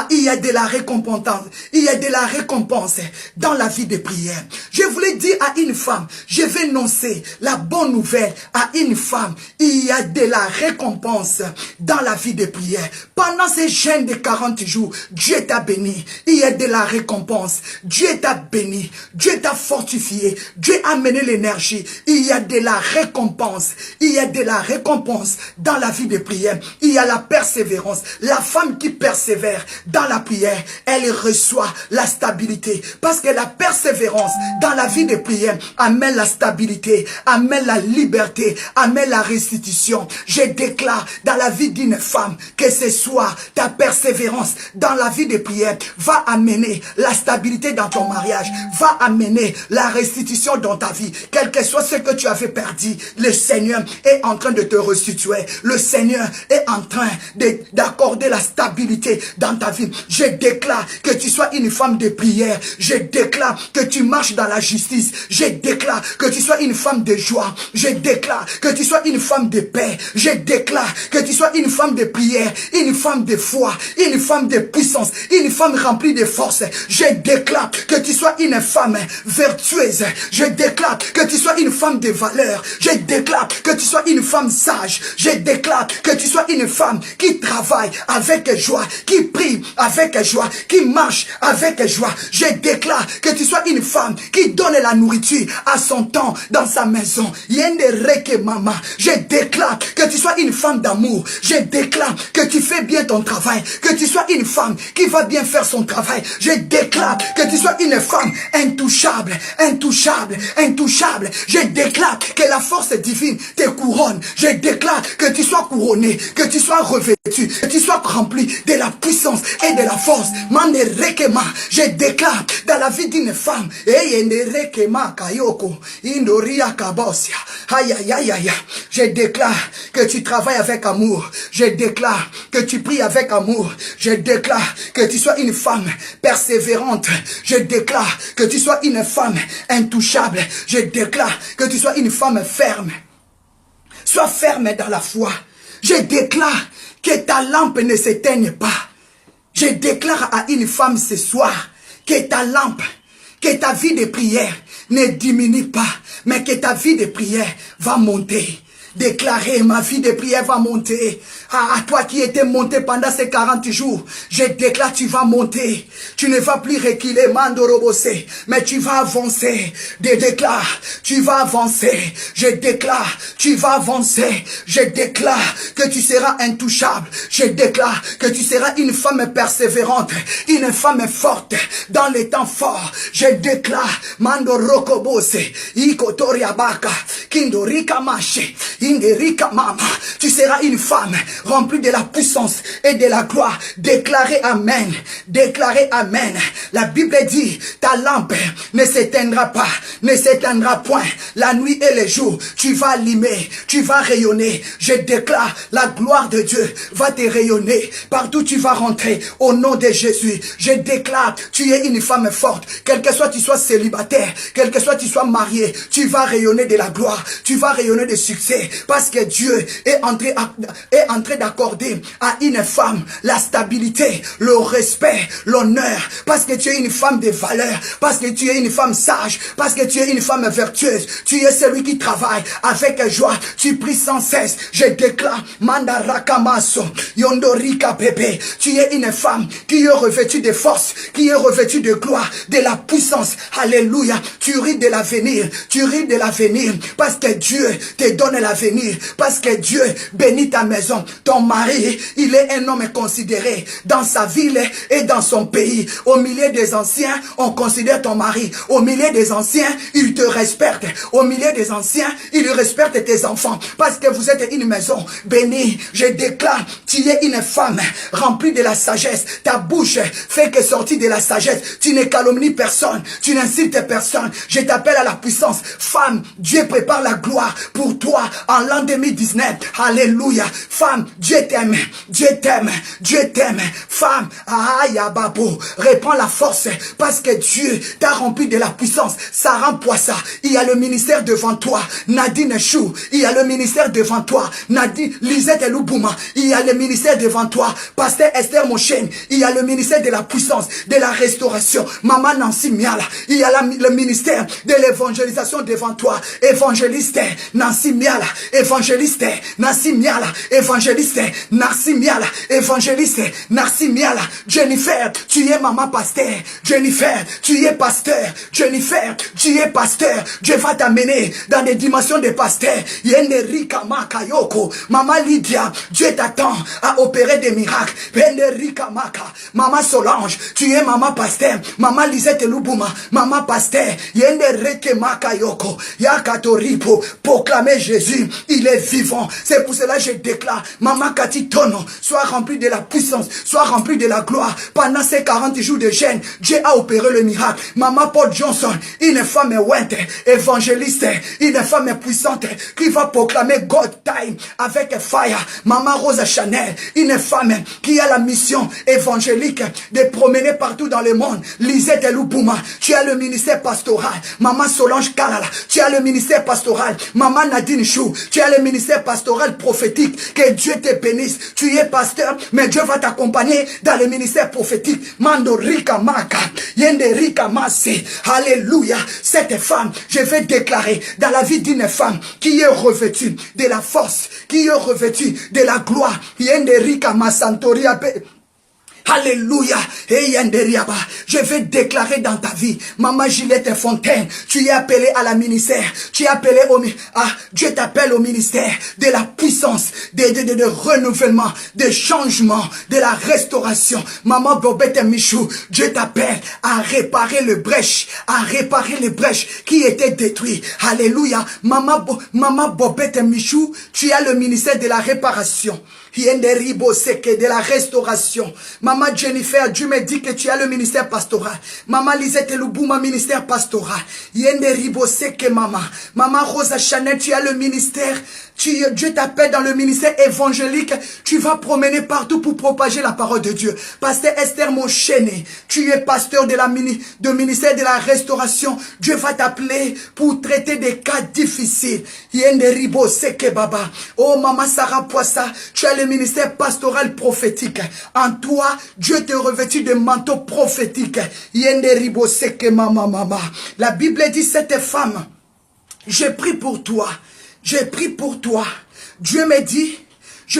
il y a de la récompense, il y a de la récompense dans la vie de prière. Je voulais dire à une femme, je vais annoncer la bonne nouvelle à une femme, il y a de la récompense dans la vie de prière. Pendant ces jeûnes de 40 jours, Dieu t'a béni, il y a de la récompense. Dieu t'a béni, Dieu t'a fortifié, Dieu a amené l'énergie, il y a de la récompense, il y a de la récompense dans la vie de prière, il y a la persévérance. La femme qui persévère dans la prière, elle reçoit la stabilité, parce que la persévérance dans la vie de prière amène la stabilité, amène la liberté, amène la restitution. Je déclare dans la vie d'une femme que ce soir, ta persévérance dans la vie de prière va amener la stabilité dans ton mariage, va amener la restitution dans ta vie. Quel que soit ce que tu avais perdu, le Seigneur est en train de te restituer. Le Seigneur est en train d'accorder la stabilité dans ta vie. Je déclare que tu sois une femme de prière. Je déclare que tu marches dans la justice. Je déclare que tu sois une femme de joie. Je déclare que tu sois une femme de paix. Je déclare que tu sois une femme de prière, une femme de foi, une femme de puissance, une femme remplie de force. Je déclare que tu sois une femme vertueuse. Je déclare que tu sois une femme de valeur. Je déclare que tu sois une femme sage. Je déclare que tu sois une femme qui travaille avec joie, qui prie avec joie, qui marche avec joie. Je déclare que tu sois une femme qui donne la nourriture à son temps dans sa maison. Je déclare que tu sois une femme d'amour. Je déclare que tu fais bien ton travail, que tu sois une femme qui va bien faire son travail. Je déclare que tu sois une femme intouchable, intouchable, intouchable. Je déclare que la force divine te couronne. Je déclare que tu sois couronné, que tu sois revêtu, que tu sois rempli de la puissance et de la force. Je déclare dans la vie d'une femme, je déclare que tu travailles avec amour. Je déclare que tu pries avec amour. Je déclare que tu sois une femme persévérante. Je déclare que tu sois une femme intouchable. Je déclare que tu sois une femme ferme. Sois ferme dans la foi. Je déclare que ta lampe ne s'éteigne pas. Je déclare à une femme ce soir que ta lampe, que ta vie de prière ne diminue pas, mais que ta vie de prière va monter. Déclarer, ma vie de prière va monter. À toi qui étais monté pendant ces 40 jours, je déclare, tu vas monter. Tu ne vas plus reculer, mandorobosé, mais tu vas avancer. Je déclare, tu vas avancer. Je déclare, tu vas avancer. Je déclare que tu seras intouchable. Je déclare que tu seras une femme persévérante, une femme forte dans les temps forts. Je déclare, mandorokobosé, ikotoriabaka, kindorika maché. Mama, tu seras une femme remplie de la puissance et de la gloire. Déclarez Amen. Déclarez Amen. La Bible dit, ta lampe ne s'éteindra pas, ne s'éteindra point. La nuit et le jour, tu vas allumer, tu vas rayonner. Je déclare, la gloire de Dieu va te rayonner. Partout tu vas rentrer, au nom de Jésus. Je déclare, tu es une femme forte. Quel que soit tu sois célibataire, quel que soit tu sois marié, tu vas rayonner de la gloire, tu vas rayonner de succès. Parce que Dieu est en train d'accorder à une femme la stabilité, le respect, l'honneur. Parce que tu es une femme de valeur. Parce que tu es une femme sage. Parce que tu es une femme vertueuse. Tu es celui qui travaille avec joie. Tu pries sans cesse. Je déclare, Mandarakamaso, Yondorika Pepe. Tu es une femme qui est revêtue de force, qui est revêtue de gloire, de la puissance. Alléluia. Tu ris de l'avenir. Tu ris de l'avenir. Parce que Dieu te donne la l'avenir. Parce que Dieu bénit ta maison. Ton mari, il est un homme considéré dans sa ville et dans son pays. Au milieu des anciens, on considère ton mari. Au milieu des anciens, il te respecte. Au milieu des anciens, il respecte tes enfants. Parce que vous êtes une maison bénie. Je déclare, tu es une femme remplie de la sagesse. Ta bouche fait que sortir de la sagesse. Tu ne calomnies personne. Tu n'insultes personne. Je t'appelle à la puissance. Femme, Dieu prépare la gloire pour toi en l'an 2019. Alléluia. Femme, Dieu t'aime. Dieu t'aime. Dieu t'aime. Femme, aïe, babo, reprends la force parce que Dieu t'a rempli de la puissance. Sarah Poissa, il y a le ministère devant toi. Nadine Chou, il y a le ministère devant toi. Nadine, Lisette Eloubouma, il y a le ministère devant toi. Pasteur Esther Mochen, il y a le ministère de la puissance, de la restauration. Maman Nancy Miala, il y a le ministère de l'évangélisation devant toi. Évangéliste Nancy Miala, évangéliste Nancy Miala, évangéliste Nancy Miala, évangéliste Nancy Miala. Jennifer, tu es maman pasteur. Jennifer, tu es pasteur. Jennifer, tu es pasteur. Dieu va t'amener dans des dimensions de pasteur. Yenderika Makayoko. Maman Lydia, Dieu t'attend à opérer des miracles. Yenderika Maka. Maman Solange, tu es maman pasteur. Maman Lisette Lubuma, maman pasteur. Yenderike Makayoko. Yakatoripo. Proclamer Jésus, il est vivant. C'est pour cela que je déclare, maman Cathy Tono, sois remplie de la puissance, sois remplie de la gloire. Pendant ces 40 jours de jeûne, Dieu a opéré le miracle. Maman Paul Johnson, une femme ouinte, évangéliste, une femme puissante qui va proclamer God time avec fire. Maman Rosa Chanel, une femme qui a la mission évangélique de promener partout dans le monde. Lisette Lubuma, tu as le ministère pastoral. Maman Solange Kalala, tu as le ministère pastoral. Maman Nadine Chou, tu as le ministère pastoral prophétique. Que Dieu te bénisse. Tu es pasteur, mais Dieu va t'accompagner dans le ministère prophétique. Mando Rika Maka, Yende Rika Masi. Alléluia. Cette femme, je vais déclarer dans la vie d'une femme qui est revêtue de la force, qui est revêtue de la gloire. Yende Rika Masantoria. Alléluia. Je vais déclarer dans ta vie, Maman Gillette Fontaine, tu es appelée à la ministère. Tu es appelée Dieu t'appelle au ministère de la puissance, de renouvellement, de changement, de la restauration. Maman Bobette Michou, Dieu t'appelle à réparer les brèches qui étaient détruites. Alléluia. Maman Bobette Michou, tu as le ministère de la réparation. De la restauration. Maman Jennifer, Dieu me dit que tu as le ministère pastoral. Maman Lisette Lubuma, ministère pastoral. Maman Rosa Chanel, tu as le ministère. Dieu t'appelle dans le ministère évangélique. Tu vas promener partout pour propager la parole de Dieu. Pasteur Esther Mochene, tu es pasteur de ministère de la restauration. Dieu va t'appeler pour traiter des cas difficiles. Oh Maman Sarah Poissa, tu as le ministère pastoral prophétique. En toi, Dieu te revêtit de manteau prophétique. La Bible dit, cette femme, j'ai pris pour toi. J'ai pris pour toi. Dieu me dit, je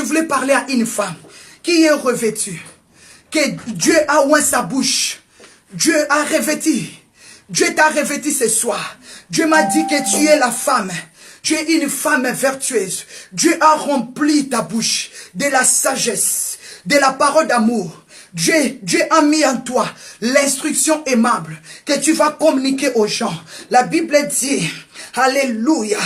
voulais parler à une femme qui est revêtue. Que Dieu a oint sa bouche. Dieu a revêti. Dieu t'a revêti ce soir. Dieu m'a dit que tu es la femme. Tu es une femme vertueuse. Dieu a rempli ta bouche de la sagesse, de la parole d'amour. Dieu a mis en toi l'instruction aimable que tu vas communiquer aux gens. La Bible dit, alléluia,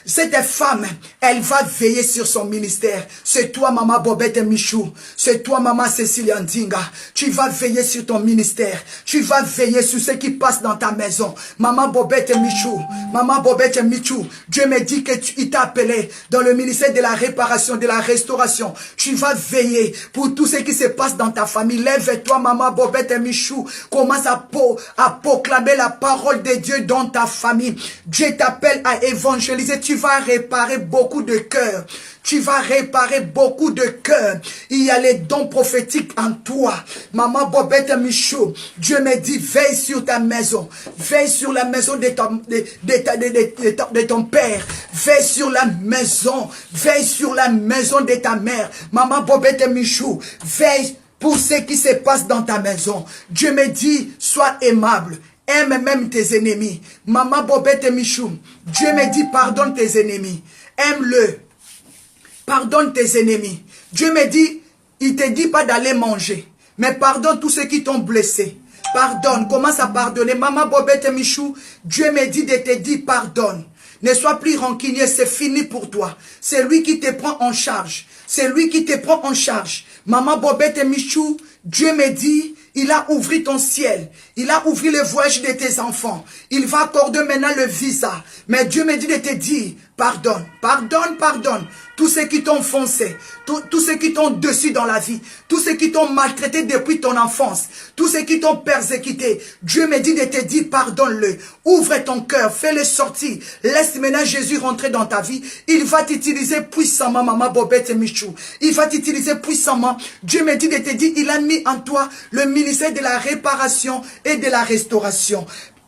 cette femme, elle va veiller sur son ministère. C'est toi, Maman Bobette Michou. C'est toi, Maman Cécilie Ndinga. Tu vas veiller sur ton ministère. Tu vas veiller sur ce qui passe dans ta maison. Maman Bobette Michou. Maman Bobette Michou. Dieu me dit que il t'a appelé dans le ministère de la réparation, de la restauration. Tu vas veiller pour tout ce qui se passe dans ta famille. Lève-toi, Maman Bobette Michou. Commence à proclamer la parole de Dieu dans ta famille. Dieu t'appelle à évangéliser. Tu vas réparer beaucoup de cœurs. Tu vas réparer beaucoup de cœurs. Il y a les dons prophétiques en toi. Maman Bobette Michaud, Dieu me dit, veille sur ta maison. Veille sur la maison de ton père. Veille sur la maison. Veille sur la maison de ta mère. Maman Bobette Michaud, veille pour ce qui se passe dans ta maison. Dieu me dit, sois aimable. Aime même tes ennemis. Maman Bobette Michou, Dieu me dit pardonne tes ennemis. Aime-le. Pardonne tes ennemis. Dieu me dit, il ne te dit pas d'aller manger. Mais pardonne tous ceux qui t'ont blessé. Pardonne, commence à pardonner. Maman Bobette Michou, Dieu me dit de te dire pardonne. Ne sois plus rancunier, c'est fini pour toi. C'est lui qui te prend en charge. C'est lui qui te prend en charge. Maman Bobette Michou, Dieu me dit, il a ouvert ton ciel. Il a ouvert le voyage de tes enfants. Il va accorder maintenant le visa. Mais Dieu me dit de te dire, pardonne, pardonne, pardonne. Tous ceux qui t'ont foncé, tous ceux qui t'ont dessus dans la vie, tous ceux qui t'ont maltraité depuis ton enfance, tous ceux qui t'ont persécuté, Dieu me dit de te dire pardonne-le. Ouvre ton cœur, fais-le sortir. Laisse maintenant Jésus rentrer dans ta vie. Il va t'utiliser puissamment, maman Bobette Michou. Il va t'utiliser puissamment. Dieu me dit de te dire, il a mis en toi le ministère de la réparation et de la restauration.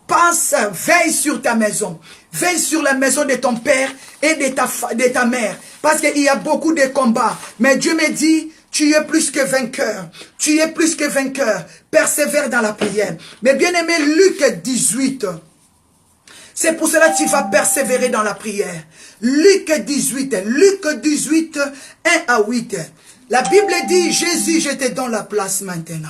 Pense, veille sur ta maison. Veille sur la maison de ton père et de ta mère. Parce qu'il y a beaucoup de combats. Mais Dieu me dit, tu es plus que vainqueur. Tu es plus que vainqueur. Persévère dans la prière. Mais bien aimé, Luc 18. C'est pour cela que tu vas persévérer dans la prière. Luc 18, 1 à 8. La Bible dit, Jésus, je te donne la place maintenant.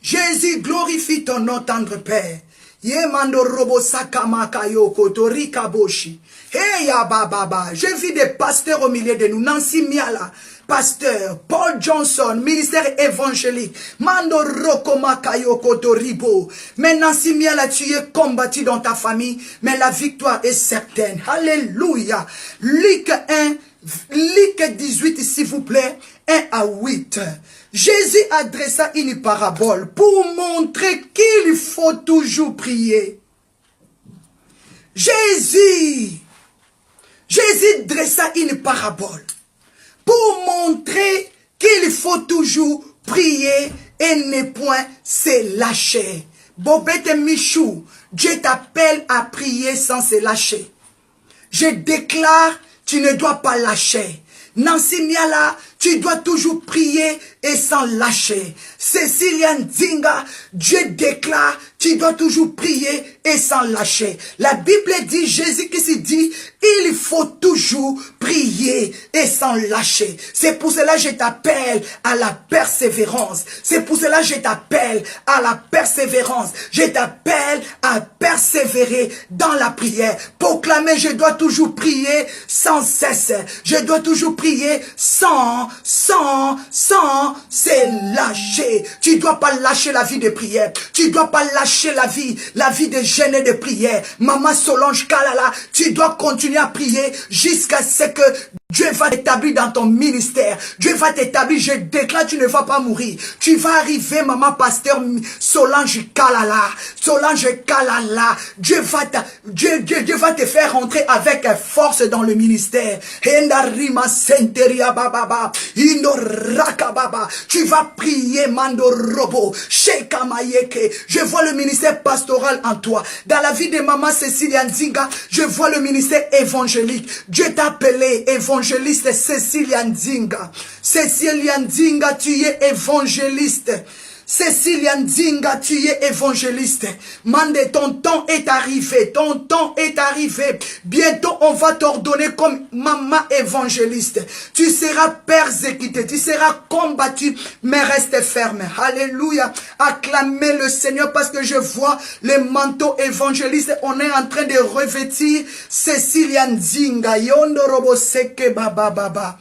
Jésus, glorifie ton nom, tendre Père. Yemando robo sakamaka yoko torika boshi. Hey ya baba, je vis des pasteurs au milieu de nous. Nancy Miala, pasteur. Paul Johnson, ministère évangélique. Mando rokomaka yoko toribo. Mais Nancy Miala, tu es combattu dans ta famille, mais la victoire est certaine. Alléluia. Luc 18, s'il vous plaît, 1 à 8. Jésus adressa une parabole pour montrer qu'il faut toujours prier. Jésus dressa une parabole pour montrer qu'il faut toujours prier et ne point se lâcher. Bobette Michou, Dieu t'appelle à prier sans se lâcher. Je déclare, tu ne dois pas lâcher. Nancy Miala, tu dois toujours prier et sans lâcher. Cécilia Nzinga, Dieu déclare, tu dois toujours prier et sans lâcher. La Bible dit, Jésus-Christ dit, il faut toujours prier et sans lâcher. C'est pour cela que je t'appelle à la persévérance. C'est pour cela que je t'appelle à la persévérance. Je t'appelle à persévérer dans la prière. Proclamer, je dois toujours prier sans cesse. Je dois toujours prier sans se lâcher. Tu ne dois pas lâcher la vie de prière. Tu ne dois pas lâcher la vie de jeûne et de prière. Maman Solange Kalala, tu dois continuer à prier jusqu'à ce que Dieu va t'établir dans ton ministère. Dieu va t'établir. Je déclare, tu ne vas pas mourir. Tu vas arriver, maman pasteur Solange Kalala. Solange Kalala. Dieu va te faire rentrer avec force dans le ministère. Tu vas prier, Mando Robo. Je vois le ministère pastoral en toi. Dans la vie de maman Cécilia Nzinga, je vois le ministère évangélique. Dieu t'a appelé évangéliste Cécilia Nzinga. Cécilia Nzinga, tu es évangéliste. Cécilia Nzinga, tu es évangéliste. Mande, ton temps est arrivé. Ton temps est arrivé. Bientôt, on va t'ordonner comme maman évangéliste. Tu seras persécuté. Tu seras combattu. Mais reste ferme. Alléluia. Acclamez le Seigneur parce que je vois le manteau évangéliste. On est en train de revêtir Cécilia Nzinga. Yondorobo seke baba baba.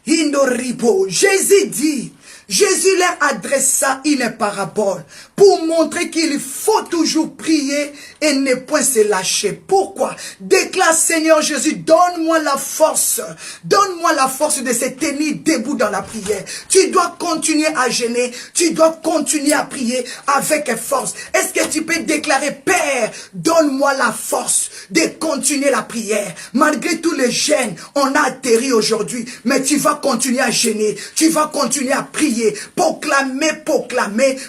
Indoribo. Jésus dit, Jésus leur adressa une parabole pour montrer qu'il faut toujours prier et ne point se lâcher. Pourquoi? Déclare, Seigneur Jésus, donne-moi la force. Donne-moi la force de se tenir debout dans la prière. Tu dois continuer à jeûner. Tu dois continuer à prier avec force. Est-ce que tu peux déclarer, Père, donne-moi la force de continuer la prière. Malgré tous les jeûnes, on a atterri aujourd'hui, mais tu vas continuer à jeûner. Tu vas continuer à prier. Proclamer,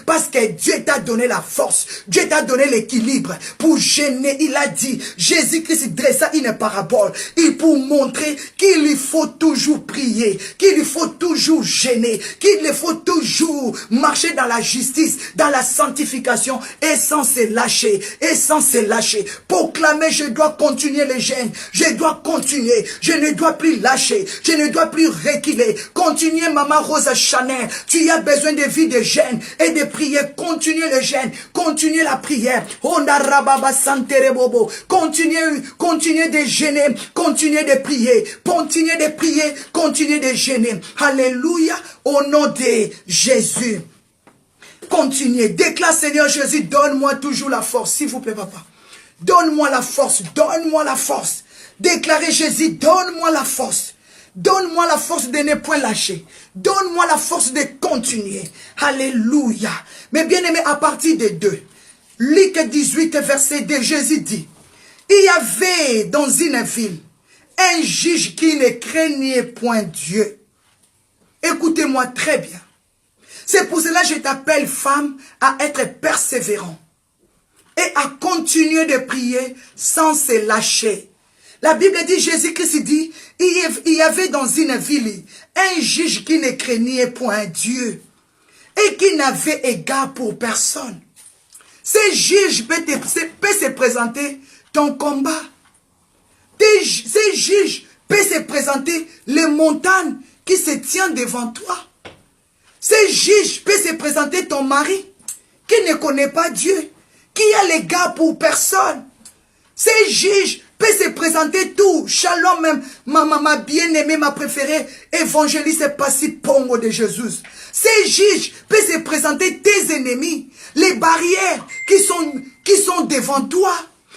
parce que Dieu Dieu t'a donné la force. Dieu t'a donné l'équilibre pour gêner. Il a dit, Jésus-Christ dressa une parabole. Pour montrer qu'il faut toujours prier, qu'il faut toujours gêner, qu'il faut toujours marcher dans la justice, dans la sanctification et sans se lâcher, Proclamer, je dois continuer les gènes, je dois continuer, je ne dois plus lâcher, je ne dois plus reculer. Continuez, maman Rosa Chanel, tu as besoin de vie de gêne et de prière. Continuez le gêne, continuez la prière. Continuez de gêner, continuez de prier, continuez de gêner. Alléluia, au nom de Jésus. Continuez, déclare Seigneur Jésus, donne-moi toujours la force, s'il vous plaît papa. Donne-moi la force, donne-moi la force. Déclarez Jésus, donne-moi la force. Donne-moi la force de ne point lâcher. Donne-moi la force de continuer. Alléluia. Mais bien aimé, à partir de 2, Luc 18, verset 2, Jésus dit, il y avait dans une ville un juge qui ne craignait point Dieu. Écoutez-moi très bien. C'est pour cela que je t'appelle femme à être persévérant et à continuer de prier sans se lâcher. La Bible dit, Jésus-Christ dit, il y avait dans une ville un juge qui ne craignait point Dieu et qui n'avait égard pour personne. Ce juge peut se présenter ton combat. Ce juge peut se présenter les montagnes qui se tiennent devant toi. Ce juge peut se présenter ton mari qui ne connaît pas Dieu, qui a l'égard pour personne. Ce juge peut se présenter tout. Shalom, même ma bien-aimée, ma préférée, évangéliste Passi Pongo de Jésus. Ce juge peut se présenter tes ennemis, les barrières qui sont devant toi.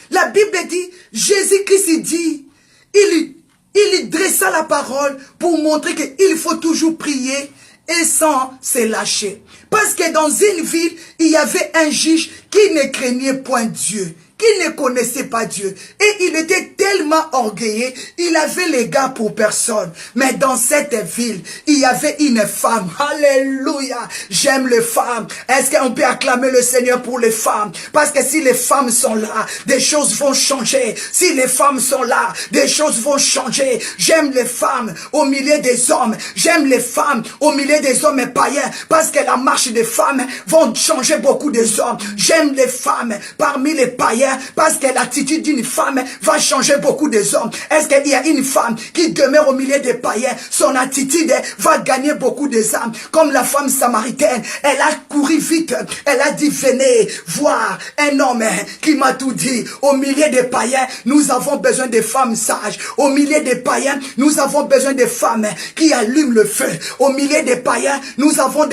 La Bible dit, Jésus-Christ dit, il dressa la parole pour montrer qu'il faut toujours prier et sans se lâcher. Parce que dans une ville, il y avait un juge qui ne craignait point Dieu, qui ne connaissait pas Dieu. Et il était tellement orgueilleux, il avait l'égard pour personne. Mais dans cette ville, il y avait une femme. Alléluia. J'aime les femmes. Est-ce qu'on peut acclamer le Seigneur pour les femmes? Parce que si les femmes sont là, des choses vont changer. Si les femmes sont là, des choses vont changer. J'aime les femmes au milieu des hommes. J'aime les femmes au milieu des hommes païens. Parce que la marche des femmes vont changer beaucoup des hommes. J'aime les femmes parmi les païens. Parce que l'attitude d'une femme va changer beaucoup des hommes. Est-ce qu'il y a une femme qui demeure au milieu des païens? Son attitude va gagner beaucoup des âmes. Comme la femme samaritaine, elle a couru vite. Elle a dit, venez voir un homme qui m'a tout dit. Au milieu des païens, nous avons besoin de femmes sages. Au milieu des païens, nous avons besoin de femmes qui allument le feu. Au milieu des païens, nous avons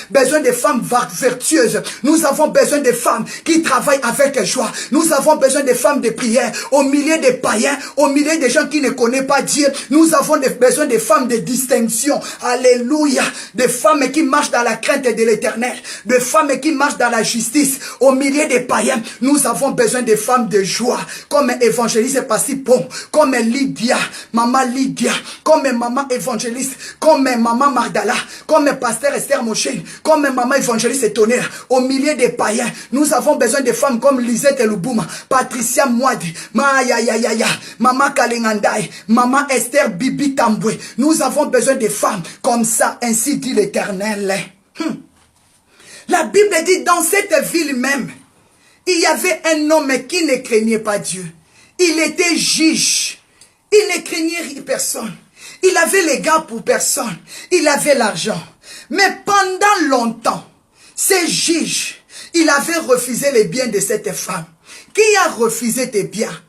besoin de femmes vertueuses. Nous avons besoin de femmes qui travaillent avec joie. Nous avons besoin de femmes de prière. Au milieu des païens, au milieu des gens qui ne connaissent pas Dieu, nous avons besoin de femmes de distinction. Alléluia. Des femmes qui marchent dans la crainte de l'Éternel. Des femmes qui marchent dans la justice. Au milieu des païens, nous avons besoin de femmes de joie. Comme évangéliste Passi Pon, comme Lydia, maman Lydia, comme maman évangéliste, comme maman Magdala, comme pasteur Esther Moshel, comme maman évangéliste Tonnerre. Au milieu des païens, nous avons besoin de femmes comme Lisette Lubuma, Patricia Mwadi, Maman Kalengandai, Maman Esther Bibi Tamboué. Nous avons besoin de femmes comme ça, ainsi dit l'Éternel. La Bible dit, dans cette ville même, il y avait un homme qui ne craignait pas Dieu. Il était juge. Il ne craignait personne. Il avait l'égard pour personne. Il avait l'argent. Mais pendant longtemps, ce juge, il avait refusé les biens de cette femme. Qui a refusé tes biens?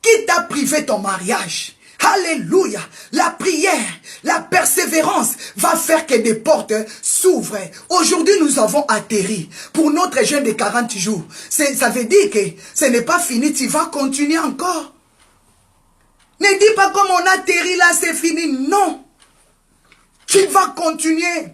Qui t'a privé ton mariage? Alléluia. La prière, la persévérance va faire que des portes s'ouvrent. Aujourd'hui, nous avons atterri pour notre jeûne de 40 jours. Ça veut dire que ce n'est pas fini, tu vas continuer encore. Ne dis pas comme on atterrit là, c'est fini. Non. Tu vas continuer.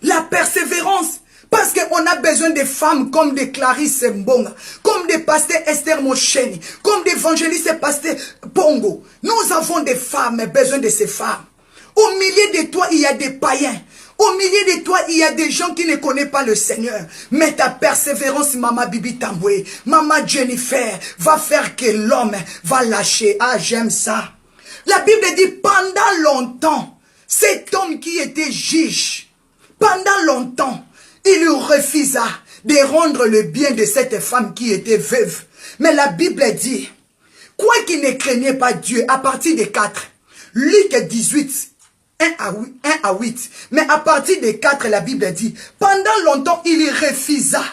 La persévérance. Parce qu'on a besoin de femmes comme des Clarisse Mbonga, comme des pasteurs Esther Mosheni, comme des évangélistes pasteurs Pongo. Nous avons des femmes, besoin de ces femmes. Au milieu de toi, il y a des païens. Au milieu de toi, il y a des gens qui ne connaissent pas le Seigneur. Mais ta persévérance, Maman Bibi Tamboué, Maman Jennifer, va faire que l'homme va lâcher. Ah, j'aime ça. La Bible dit, pendant longtemps, cet homme qui était juge, pendant longtemps, il lui refusa de rendre le bien de cette femme qui était veuve. Mais la Bible dit, quoi qu'il ne craignait pas Dieu, à partir des 4, Luc 18, 1 à 8. Mais à partir des 4, la Bible dit, pendant longtemps, il refusa.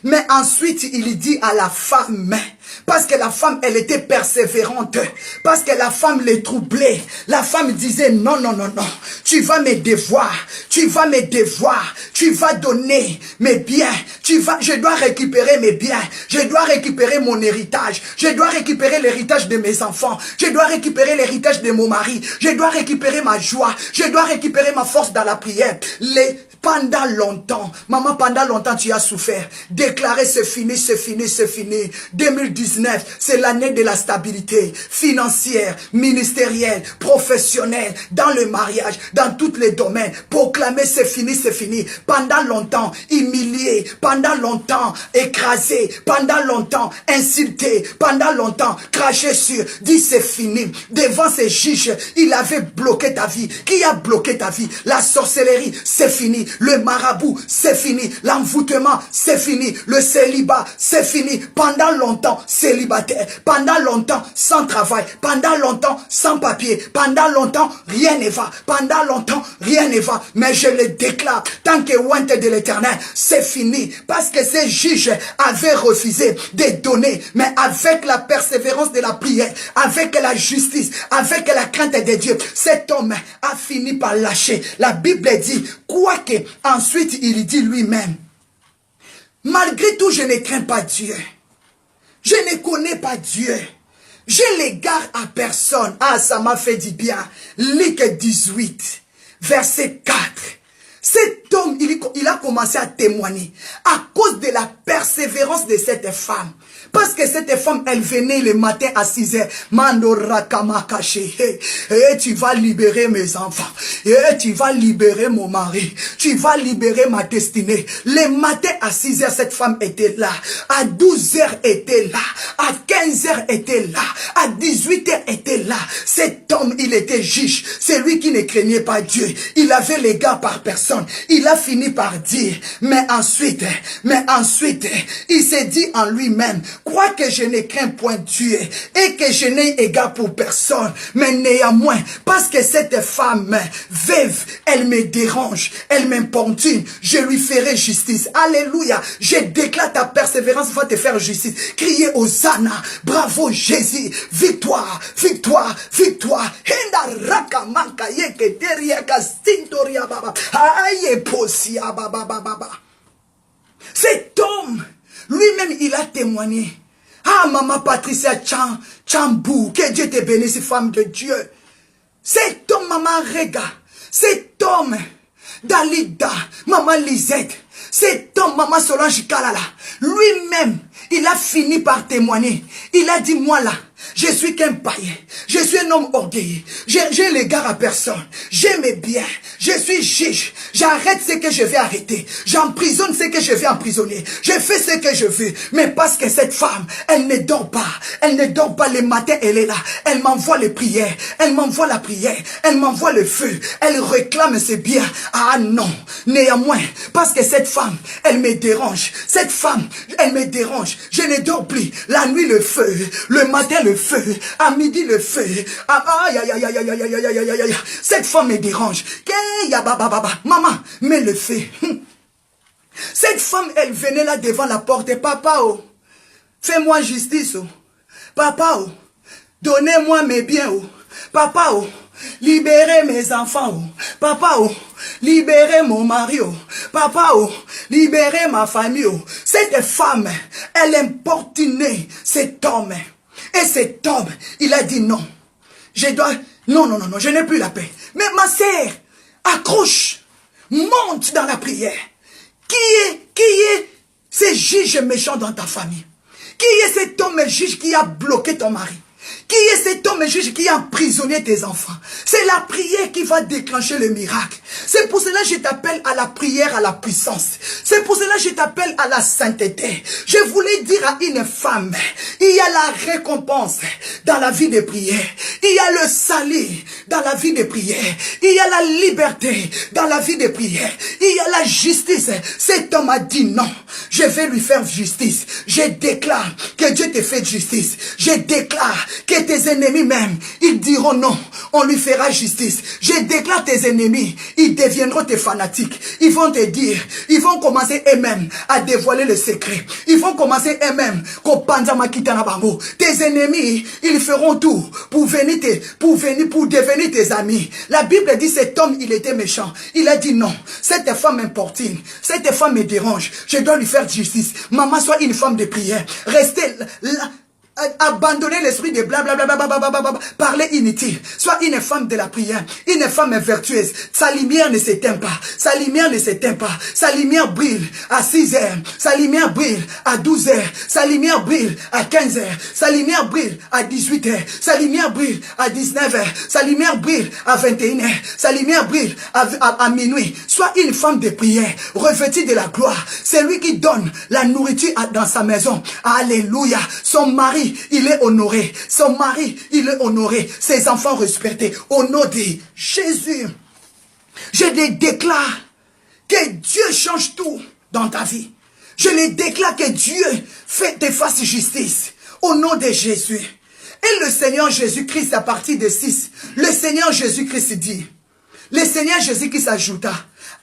Mais ensuite, il dit à la femme, parce que la femme, elle était persévérante, parce que la femme les troublait. La femme disait, non, non, non, non, tu vas me devoir, tu vas me devoir, tu vas donner mes biens, je dois récupérer mes biens, je dois récupérer mon héritage, je dois récupérer l'héritage de mes enfants, je dois récupérer l'héritage de mon mari, je dois récupérer ma joie, je dois récupérer ma force dans la prière. Pendant longtemps, maman, pendant longtemps tu as souffert. Déclarer c'est fini, c'est fini, c'est fini. 2019, c'est l'année de la stabilité financière, ministérielle, professionnelle, dans le mariage, dans tous les domaines. Proclamer c'est fini, c'est fini. Pendant longtemps, humilié, pendant longtemps, écrasé, pendant longtemps, insulté, pendant longtemps, craché sur, dit c'est fini. Devant ces juges, il avait bloqué ta vie. Qui a bloqué ta vie? La sorcellerie, c'est fini. Le marabout, c'est fini. L'envoûtement, c'est fini. Le célibat, c'est fini. Pendant longtemps, célibataire. Pendant longtemps, sans travail. Pendant longtemps, sans papier. Pendant longtemps, rien ne va. Pendant longtemps, rien ne va. Mais je le déclare, tant que ointe de l'Éternel, c'est fini. Parce que ces juges avaient refusé de donner. Mais avec la persévérance de la prière, avec la justice, avec la crainte de Dieu, cet homme a fini par lâcher. La Bible dit, quoique ensuite il dit lui-même, malgré tout je ne crains pas Dieu, je ne connais pas Dieu, je l'égare à personne. Ah, ça m'a fait du bien. Luc 18 verset 4. Cet homme, il a commencé à témoigner à cause de la persévérance de cette femme. Parce que cette femme, elle venait le matin à 6 heures. Et tu vas libérer mes enfants. Et tu vas libérer mon mari. Tu vas libérer ma destinée. Le matin à 6 heures, cette femme était là. À 12 heures, était là. À 15 heures, était là. À 18 heures, était là. Cet homme, il était juge. C'est lui qui ne craignait pas Dieu. Il avait l'égard par personne. Il a fini par dire, mais ensuite, il s'est dit en lui-même, quoique je ne crains point Dieu et que je n'ai égard pour personne, mais néanmoins, parce que cette femme veuve, elle me dérange, elle m'importune, je lui ferai justice. Alléluia. Je déclare ta persévérance va te faire justice. Criez Hosanna, bravo Jésus, victoire, victoire, victoire. Cet homme, lui-même, il a témoigné. Ah, maman Patricia Chambou, que Dieu te bénisse, femme de Dieu. Cet homme, maman Rega, cet homme, Dalida, maman Lisette, cet homme, maman Solange Kalala, lui-même, il a fini par témoigner. Il a dit, moi là, je suis qu'un païen. Je suis un homme orgueilleux. J'ai l'égard à personne. J'aime bien. Je suis juge. J'arrête ce que je vais arrêter. J'emprisonne ce que je vais emprisonner. Je fais ce que je veux. Mais parce que cette femme, elle ne dort pas. Elle ne dort pas le matin, elle est là. Elle m'envoie les prières. Elle m'envoie la prière. Elle m'envoie le feu. Elle réclame ses biens. Ah non. Néanmoins, parce que cette femme, elle me dérange. Cette femme, elle me dérange. Je ne dors plus. La nuit, le feu. Le matin, le feu. À midi, le feu. Cette femme me dérange. Maman, mets le feu. Cette femme, elle venait là devant la porte. Papa, oh, fais-moi justice. Oh. Papa, oh, donnez-moi mes biens. Oh. Papa, oh, libérez mes enfants. Oh. Papa, oh, libérez mon mari. Oh. Papa, oh, libérez ma famille. Oh. Cette femme, elle importunait cet homme. Et cet homme, il a dit non. Je dois... Non, non, non, non, je n'ai plus la paix. Mais ma sœur, accroche, monte dans la prière. Qui est ce juge méchant dans ta famille? Qui est cet homme juge qui a bloqué ton mari? Qui est cet homme juge qui a emprisonné tes enfants? C'est la prière qui va déclencher le miracle. C'est pour cela que je t'appelle à la prière, à la puissance. C'est pour cela que je t'appelle à la sainteté. Je voulais dire à une femme, il y a la récompense dans la vie de prière. Il y a le salut dans la vie de prière. Il y a la liberté dans la vie de prière. Il y a la justice. Cet homme a dit non. Je vais lui faire justice. Je déclare que Dieu te fait justice. Je déclare que tes ennemis même, ils diront non. On lui fera justice. Je déclare tes ennemis, ils deviendront tes fanatiques. Ils vont te dire, ils vont commencer eux-mêmes à dévoiler le secret. Ils vont commencer eux-mêmes. Tes ennemis, ils feront tout pour devenir tes amis. La Bible dit cet homme, il était méchant. Il a dit non. Cette femme m'importune. Cette femme me dérange. Je dois lui faire justice. Maman, sois une femme de prière. Restez là. Abandonner l'esprit de blablabla, parler inutile. Sois une femme de la prière, une femme vertueuse. Sa lumière ne s'éteint pas. Sa lumière ne s'éteint pas. Sa lumière brille à 6 heures. Sa lumière brille à 12 heures. Sa lumière brille à 15 heures. Sa lumière brille à 18 heures. Sa lumière brille à 19 heures. Sa lumière brille à 21 heures. Sa lumière brille à minuit. Sois une femme de prière, revêtue de la gloire. C'est lui qui donne la nourriture dans sa maison. Alléluia. Son mari, il est honoré. Son mari, il est honoré. Ses enfants respectés. Au nom de Jésus, je les déclare que Dieu change tout dans ta vie. Je les déclare que Dieu te fasse justice. Au nom de Jésus. Et le Seigneur Jésus-Christ, à partir de 6, le Seigneur Jésus-Christ dit, le Seigneur Jésus-Christ ajouta,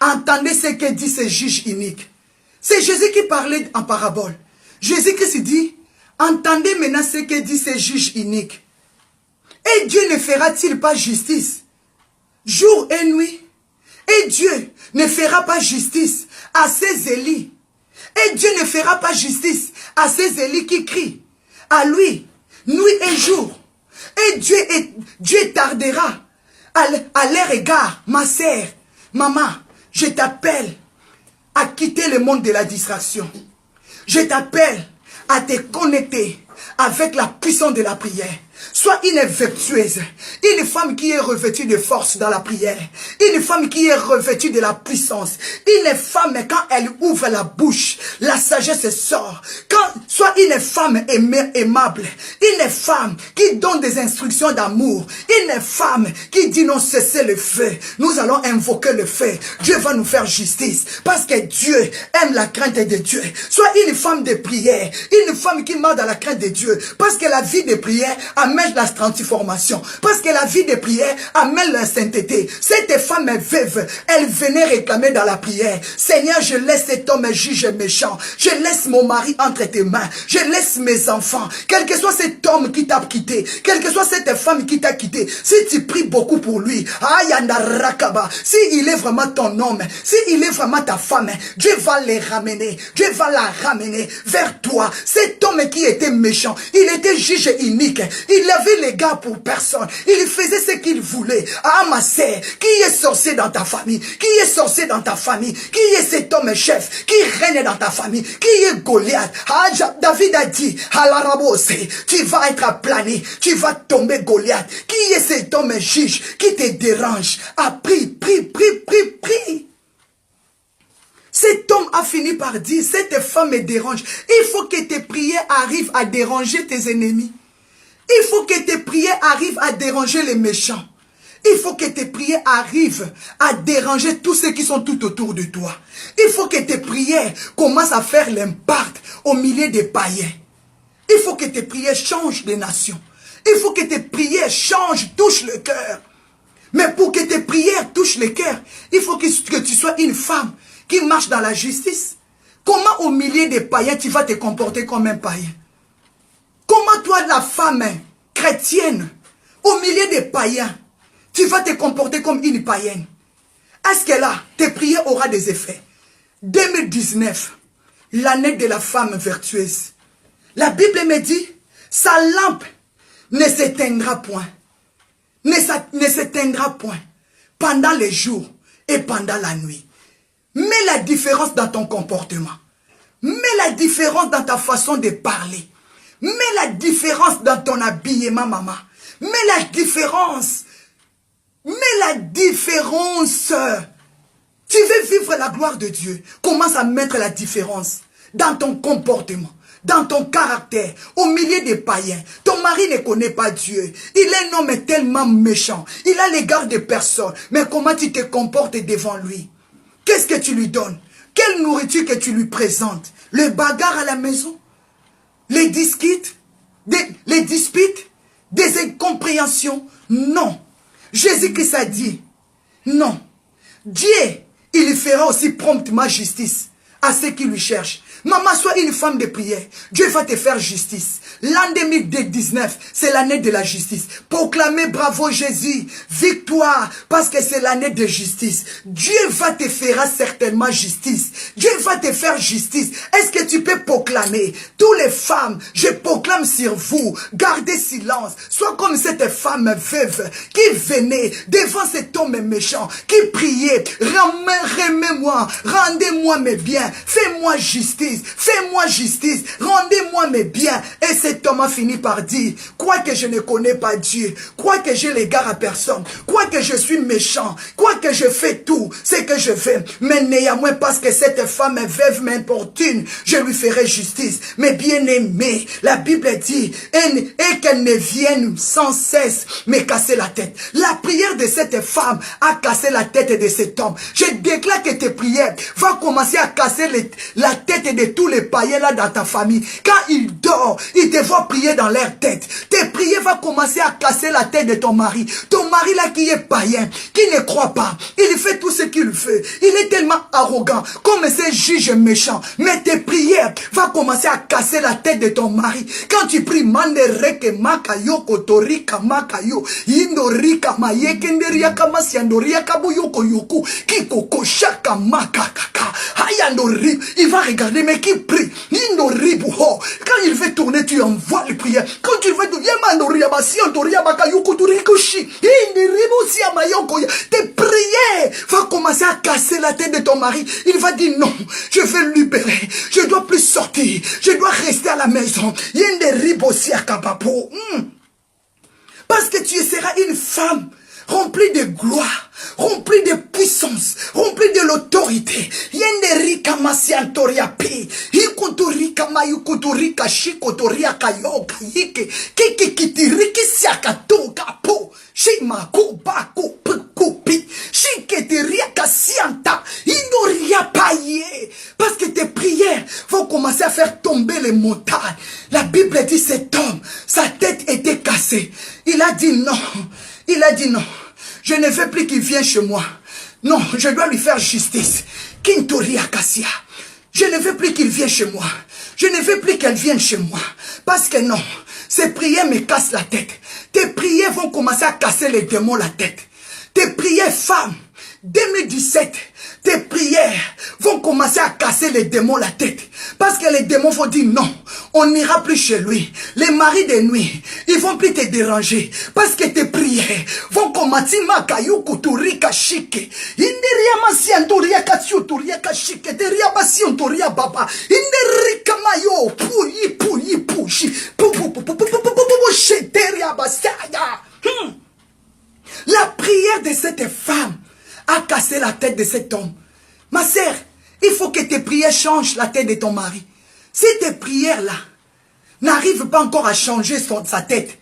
entendez ce que dit ce juge inique. C'est Jésus qui parlait en parabole. Jésus-Christ dit, entendez maintenant ce que dit ce juge inique. Et Dieu ne fera-t-il pas justice jour et nuit? Et Dieu ne fera pas justice à ces Élis. Et Dieu ne fera pas justice à ces Élis qui crient à lui nuit et jour. Et Dieu tardera à leur égard. Ma sœur, maman, je t'appelle à quitter le monde de la distraction. Je t'appelle à te connecter avec la puissance de la prière. Sois une vertueuse, une femme qui est revêtue de force dans la prière, une femme qui est revêtue de la puissance, une femme quand elle ouvre la bouche, la sagesse sort. Sois une femme aimable, une femme qui donne des instructions d'amour, une femme qui dit non, cessez le feu. Nous allons invoquer le feu. Dieu va nous faire justice parce que Dieu aime la crainte de Dieu. Sois une femme de prière, une femme qui marche dans la crainte de Dieu parce que la vie de prière amène la transformation. Parce que la vie de prière amène la sainteté. Cette femme est veuve. Elle venait réclamer dans la prière. Seigneur, je laisse cet homme juge méchant. Je laisse mon mari entre tes mains. Je laisse mes enfants. Quel que soit cet homme qui t'a quitté, quelle que soit cette femme qui t'a quitté, si tu pries beaucoup pour lui, si il est vraiment ton homme, si il est vraiment ta femme, Dieu va les ramener. Dieu va la ramener vers toi. Cet homme qui était méchant, il était juge unique. Il avait les gars pour personne. Il faisait ce qu'il voulait. Ah, ma sœur, qui est sorcier dans ta famille? Qui est sorcier dans ta famille? Qui est cet homme chef qui règne dans ta famille? Qui est Goliath? Ah, David a dit, tu vas être aplani, tu vas tomber Goliath. Qui est cet homme juge qui te dérange? Ah, prie, prie, prie, prie, prie. Cet homme a fini par dire, cette femme me dérange. Il faut que tes prières arrivent à déranger tes ennemis. Il faut que tes prières arrivent à déranger les méchants. Il faut que tes prières arrivent à déranger tous ceux qui sont tout autour de toi. Il faut que tes prières commencent à faire l'impact au milieu des païens. Il faut que tes prières changent les nations. Il faut que tes prières touchent le cœur. Mais pour que tes prières touchent le cœur, il faut que tu sois une femme qui marche dans la justice. Comment au milieu des païens tu vas te comporter comme un païen? Comment toi, la femme chrétienne, au milieu des païens, tu vas te comporter comme une païenne? Est-ce que là, tes prières auront des effets? 2019, l'année de la femme vertueuse. La Bible me dit, sa lampe ne s'éteindra point. Ne s'éteindra point pendant les jours et pendant la nuit. Mets la différence dans ton comportement. Mets la différence dans ta façon de parler. Mets la différence dans ton habillement, maman. Mets la différence. Mets la différence. Tu veux vivre la gloire de Dieu. Commence à mettre la différence dans ton comportement, dans ton caractère, au milieu des païens. Ton mari ne connaît pas Dieu. Il est un homme tellement méchant. Il a l'égard de personne. Mais comment tu te comportes devant lui? Qu'est-ce que tu lui donnes? Quelle nourriture que tu lui présentes? Le bagarre à la maison? Les disputes? Des incompréhensions? Non. Jésus-Christ a dit, non. Dieu, il fera aussi promptement justice à ceux qui lui cherchent. Maman, sois une femme de prière. Dieu va te faire justice. L'an 2019, c'est l'année de la justice. Proclamez bravo Jésus, victoire, parce que c'est l'année de justice. Dieu va te faire certainement justice. Dieu va te faire justice. Est-ce que tu peux proclamer? Toutes les femmes, je proclame sur vous, gardez silence. Sois comme cette femme veuve qui venait devant cet homme méchant, qui priait, remets-moi, rendez-moi mes biens, fais-moi justice. Fais-moi justice, rendez-moi mes biens. Et cet homme a fini par dire, quoi que je ne connais pas Dieu, quoi que j'ai l'égard à personne, quoi que je suis méchant, quoi que je fais tout, ce que je fais, mais néanmoins parce que cette femme veuve m'importune, je lui ferai justice. Mais bien aimé, la Bible dit, et qu'elle ne vienne sans cesse me casser la tête. La prière de cette femme a cassé la tête de cet homme. Je déclare que tes prières vont commencer à casser la tête de tous les païens là dans ta famille. Quand ils dorment, ils te voient prier dans leur tête. Tes prières vont commencer à casser la tête de ton mari. Ton mari là qui est païen, qui ne croit pas. Il fait tout ce qu'il veut. Il est tellement arrogant, comme ces juges méchants. Mais tes prières vont commencer à casser la tête de ton mari. Quand tu pries, mandereke makayo kotorika makayo, indorika mayekenderia kama siandoria kabuyoko yoku, kikoko shaka makakaka, hayandori. Il va regarder, mais qui prie? Quand il veut tourner, tu envoies les prières. Quand tu veux tourner, tes prières vont commencer à casser la tête de ton mari. Il va dire non, je veux libérer. Je ne dois plus sortir. Je dois rester à la maison. Parce que tu seras une femme rempli de gloire, rempli de puissance, rempli de l'autorité. Yenderika masiantoria pi, ikotorika mayukotorika shikotoria kayoka yike, kiki kitiriki siakatoka po, shimako bako pukupi, shiketeria kasianta, indoria paye. Parce que tes prières vont commencer à faire tomber les montagnes. La Bible dit cet homme, sa tête était cassée. Il a dit non. Il a dit non, je ne veux plus qu'il vienne chez moi. Non, je dois lui faire justice. Kintori Akasia. Je ne veux plus qu'il vienne chez moi. Je ne veux plus qu'elle vienne chez moi. Parce que non, ces prières me cassent la tête. Tes prières vont commencer à casser les démons la tête. Tes prières, femmes, 2017, tes prières vont commencer à casser les démons la tête. Parce que les démons vont dire non, on n'ira plus chez lui. Les maris de nuit, ils vont plus te déranger. Parce que tes prières vont commencer à kayou kuturika shike. Indiria masiantoria katsyotoria kashike. Teria masiantoria baba. Inderika mayo. Puyi puyi pushi. Sheteria basaya. La prière de cette femme a cassé la tête de cet homme. Ma sœur, il faut que tes prières changent la tête de ton mari. Si tes prières-là n'arrivent pas encore à changer sa tête,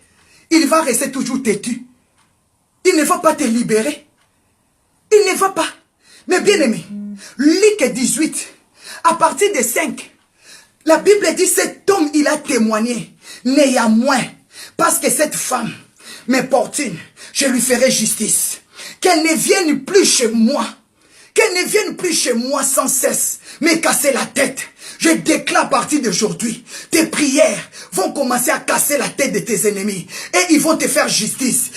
il va rester toujours têtu. Il ne va pas te libérer. Il ne va pas. Mais bien aimé, Luc 18, à partir de 5, la Bible dit cet homme, il a témoigné. Néanmoins, parce que cette femme m'importune, je lui ferai justice. Qu'elle ne vienne plus chez moi. Qu'elle ne vienne plus chez moi sans cesse, me casser la tête. Je déclare à partir d'aujourd'hui, tes prières vont commencer à casser la tête de tes ennemis. Et ils vont te faire justice.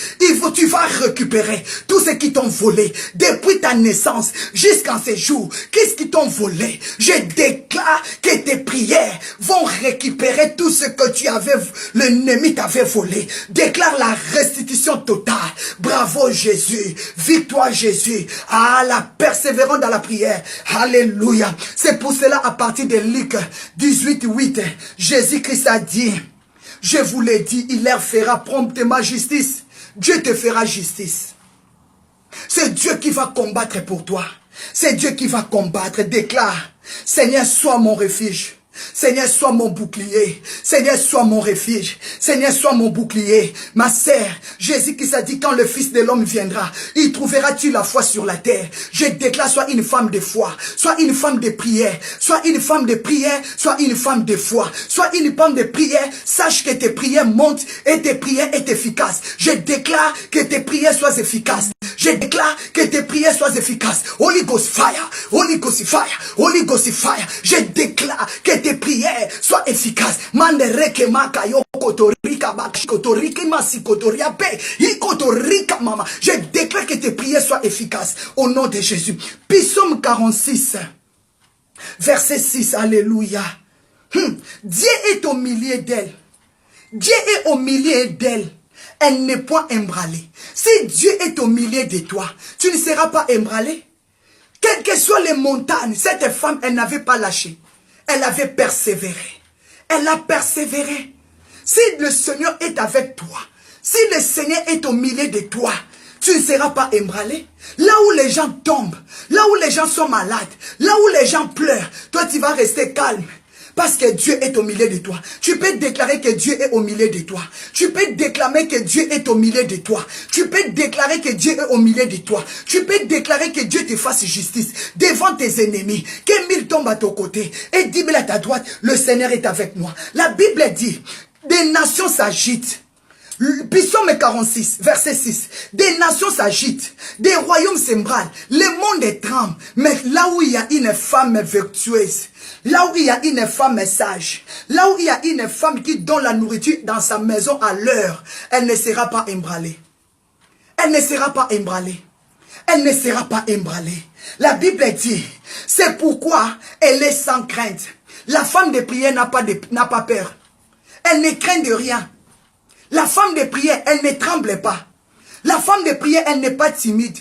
Tu vas récupérer tout ce qui t'ont volé. Depuis ta naissance jusqu'en ce jour. Qu'est-ce qui t'ont volé? Je déclare que tes prières vont récupérer tout ce que l'ennemi t'avait volé. Déclare la restitution totale. Bravo Jésus. Victoire Jésus. Ah, la persévérance dans la prière. Alléluia. C'est pour cela à partir de Luc 18, 8, Jésus-Christ a dit, Je vous l'ai dit, il leur fera promptement justice. Dieu te fera justice. C'est Dieu qui va combattre pour toi. C'est Dieu qui va combattre. Déclare, Seigneur, sois mon refuge. Seigneur, sois mon bouclier. Seigneur, sois mon refuge. Seigneur, sois mon bouclier. Ma sœur, Jésus qui s'est dit, quand le Fils de l'homme viendra, il trouvera-tu la foi sur la terre? Je déclare, sois une femme de foi, sois une femme de prière, sois une femme de prière, sois une femme de foi, sois une femme de prière. Sache que tes prières montent et tes prières sont efficaces. Je déclare que tes prières soient efficaces. Je déclare que tes prières soient efficaces. Holy Ghost fire, Holy Ghost fire, Holy Ghost fire. Je déclare que tes prières soient efficaces. Mandereke makayo kotorika bakikotoriki masikotoria pe ikotorika mama. Je déclare que tes prières soient efficaces au nom de Jésus. Psaume 46, verset 6. Alléluia. Dieu est au milieu d'elle. Dieu est au milieu d'elle. Elle n'est point ébranlée. Si Dieu est au milieu de toi, tu ne seras pas ébranlé. Quelles que soient les montagnes, cette femme, elle n'avait pas lâché. Elle avait persévéré. Elle a persévéré. Si le Seigneur est avec toi, si le Seigneur est au milieu de toi, tu ne seras pas ébranlé. Là où les gens tombent, là où les gens sont malades, là où les gens pleurent, toi tu vas rester calme. Parce que Dieu est au milieu de toi. Tu peux déclarer que Dieu est au milieu de toi. Tu peux déclamer que Dieu est au milieu de toi. Tu peux déclarer que Dieu est au milieu de toi. Tu peux déclarer que Dieu te fasse justice devant tes ennemis. Que mille tombent à ton côté et 10 000 à ta droite. Le Seigneur est avec moi. La Bible dit, des nations s'agitent. Psaume 46, verset 6. Des nations s'agitent, des royaumes s'ébranlent, le monde tremble. Mais là où il y a une femme vertueuse, là où il y a une femme sage, là où il y a une femme qui donne la nourriture dans sa maison à l'heure, elle ne sera pas ébranlée. Elle ne sera pas ébranlée. Elle ne sera pas ébranlée. La Bible dit, c'est pourquoi elle est sans crainte. La femme de prière n'a pas peur. Elle ne craint de rien. La femme de prière, elle ne tremble pas. La femme de prière, elle n'est pas timide.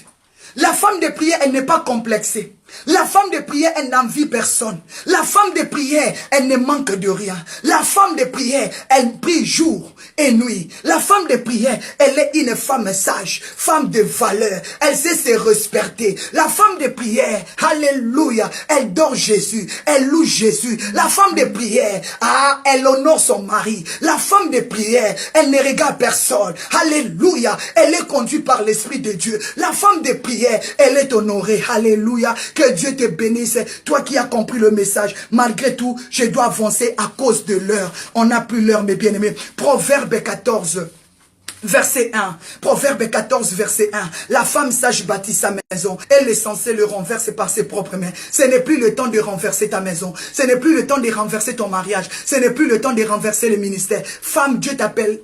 La femme de prière, elle n'est pas complexée. La femme de prière, elle n'envie personne. La femme de prière, elle ne manque de rien. La femme de prière, elle prie jour et nuit. La femme de prière, elle est une femme sage, femme de valeur. Elle sait se respecter. La femme de prière, alléluia, elle dort Jésus, elle loue Jésus. La femme de prière, elle honore son mari. La femme de prière, elle ne regarde personne. Alléluia, elle est conduite par l'Esprit de Dieu. La femme de prière, elle est honorée. Alléluia. Que Dieu te bénisse, toi qui as compris le message. Malgré tout, je dois avancer à cause de l'heure. On n'a plus l'heure, mes bien-aimés. Proverbe 14. Verset 1, Proverbe 14, verset 1. La femme sage bâtit sa maison. Elle est censée le renverser par ses propres mains. Ce n'est plus le temps de renverser ta maison. Ce n'est plus le temps de renverser ton mariage. Ce n'est plus le temps de renverser le ministère. Femme, Dieu t'appelle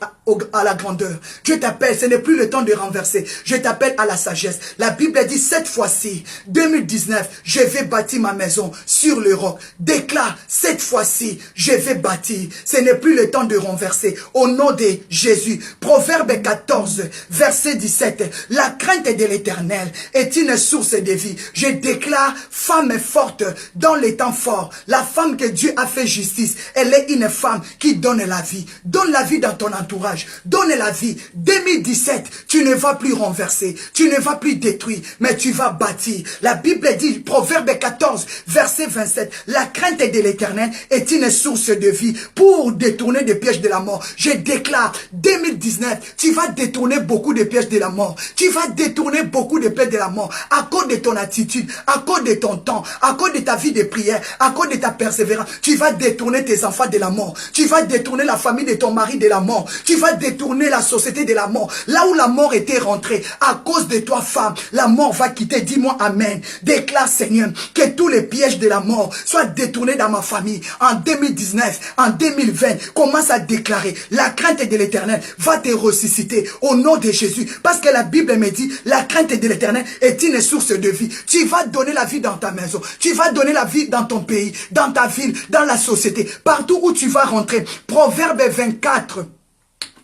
à la grandeur. Dieu t'appelle, ce n'est plus le temps de renverser. Je t'appelle à la sagesse. La Bible dit, cette fois-ci, 2019, je vais bâtir ma maison sur le roc. Déclare, cette fois-ci, je vais bâtir. Ce n'est plus le temps de renverser. Au nom de Jésus. Proverbe 14, verset 17. La crainte de l'Éternel est une source de vie. Je déclare femme forte dans les temps forts. La femme que Dieu a fait justice, elle est une femme qui donne la vie. Donne la vie dans ton entourage. Donne la vie. 2017, tu ne vas plus renverser. Tu ne vas plus détruire, mais tu vas bâtir. La Bible dit, Proverbe 14, verset 27. La crainte de l'Éternel est une source de vie pour détourner des pièges de la mort. Je déclare 2019, tu vas détourner beaucoup de pièges de la mort. Tu vas détourner beaucoup de pièges de la mort à cause de ton attitude, à cause de ton temps, à cause de ta vie de prière, à cause de ta persévérance. Tu vas détourner tes enfants de la mort. Tu vas détourner la famille de ton mari de la mort. Tu vas détourner la société de la mort. Là où la mort était rentrée, à cause de toi, femme, la mort va quitter. Dis-moi amen. Déclare, Seigneur, que tous les pièges de la mort soient détournés dans ma famille. En 2019, en 2020, commence à déclarer la crainte de l'Éternel va te ressusciter au nom de Jésus. Parce que la Bible me dit, la crainte de l'Éternel est une source de vie. Tu vas donner la vie dans ta maison. Tu vas donner la vie dans ton pays, dans ta ville, dans la société. Partout où tu vas rentrer. Proverbe 24.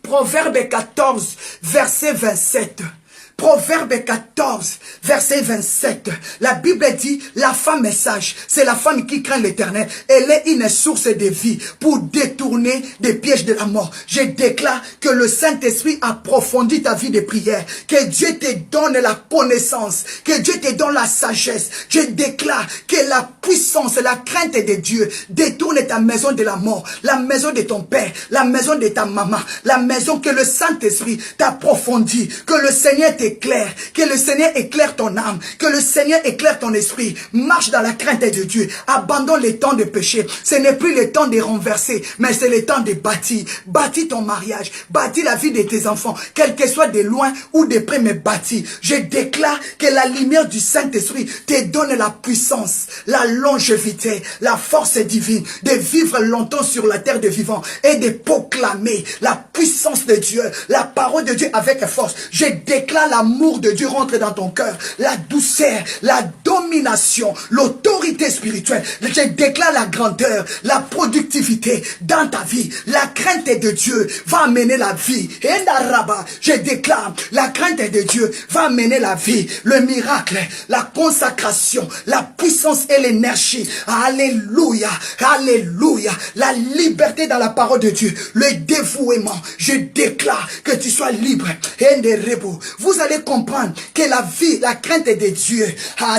Proverbe 14, verset 27. Proverbe 14, verset 27. La Bible dit, la femme est sage. C'est la femme qui craint l'Éternel. Elle est une source de vie pour détourner des pièges de la mort. Je déclare que le Saint-Esprit approfondit ta vie de prière. Que Dieu te donne la connaissance. Que Dieu te donne la sagesse. Je déclare que la puissance, la crainte de Dieu détourne ta maison de la mort. La maison de ton père. La maison de ta maman. La maison que le Saint-Esprit t'approfondit. Que le Seigneur t'éclaire. Que le Seigneur éclaire ton âme. Que le Seigneur éclaire ton esprit. Marche dans la crainte de Dieu. Abandonne les temps de péché. Ce n'est plus le temps de renverser, mais c'est le temps de bâtir. Bâtis ton mariage. Bâtis la vie de tes enfants. Quel que soit de loin ou de près, mais bâtis. Je déclare que la lumière du Saint-Esprit te donne la puissance, la longévité, la force divine de vivre longtemps sur la terre des vivants et de proclamer la puissance de Dieu, la parole de Dieu avec force. Je déclare l'amour de Dieu rentre dans ton cœur, la douceur, la domination, l'autorité spirituelle. Je déclare la grandeur, la productivité dans ta vie. La crainte de Dieu va amener la vie. Et je déclare, la crainte de Dieu va amener la vie, le miracle, la consacration, la puissance et l'énergie. Alléluia, alléluia. La liberté dans la parole de Dieu, le dévouement. Je déclare que tu sois libre. Vous allez comprendre que la vie, la crainte de Dieu,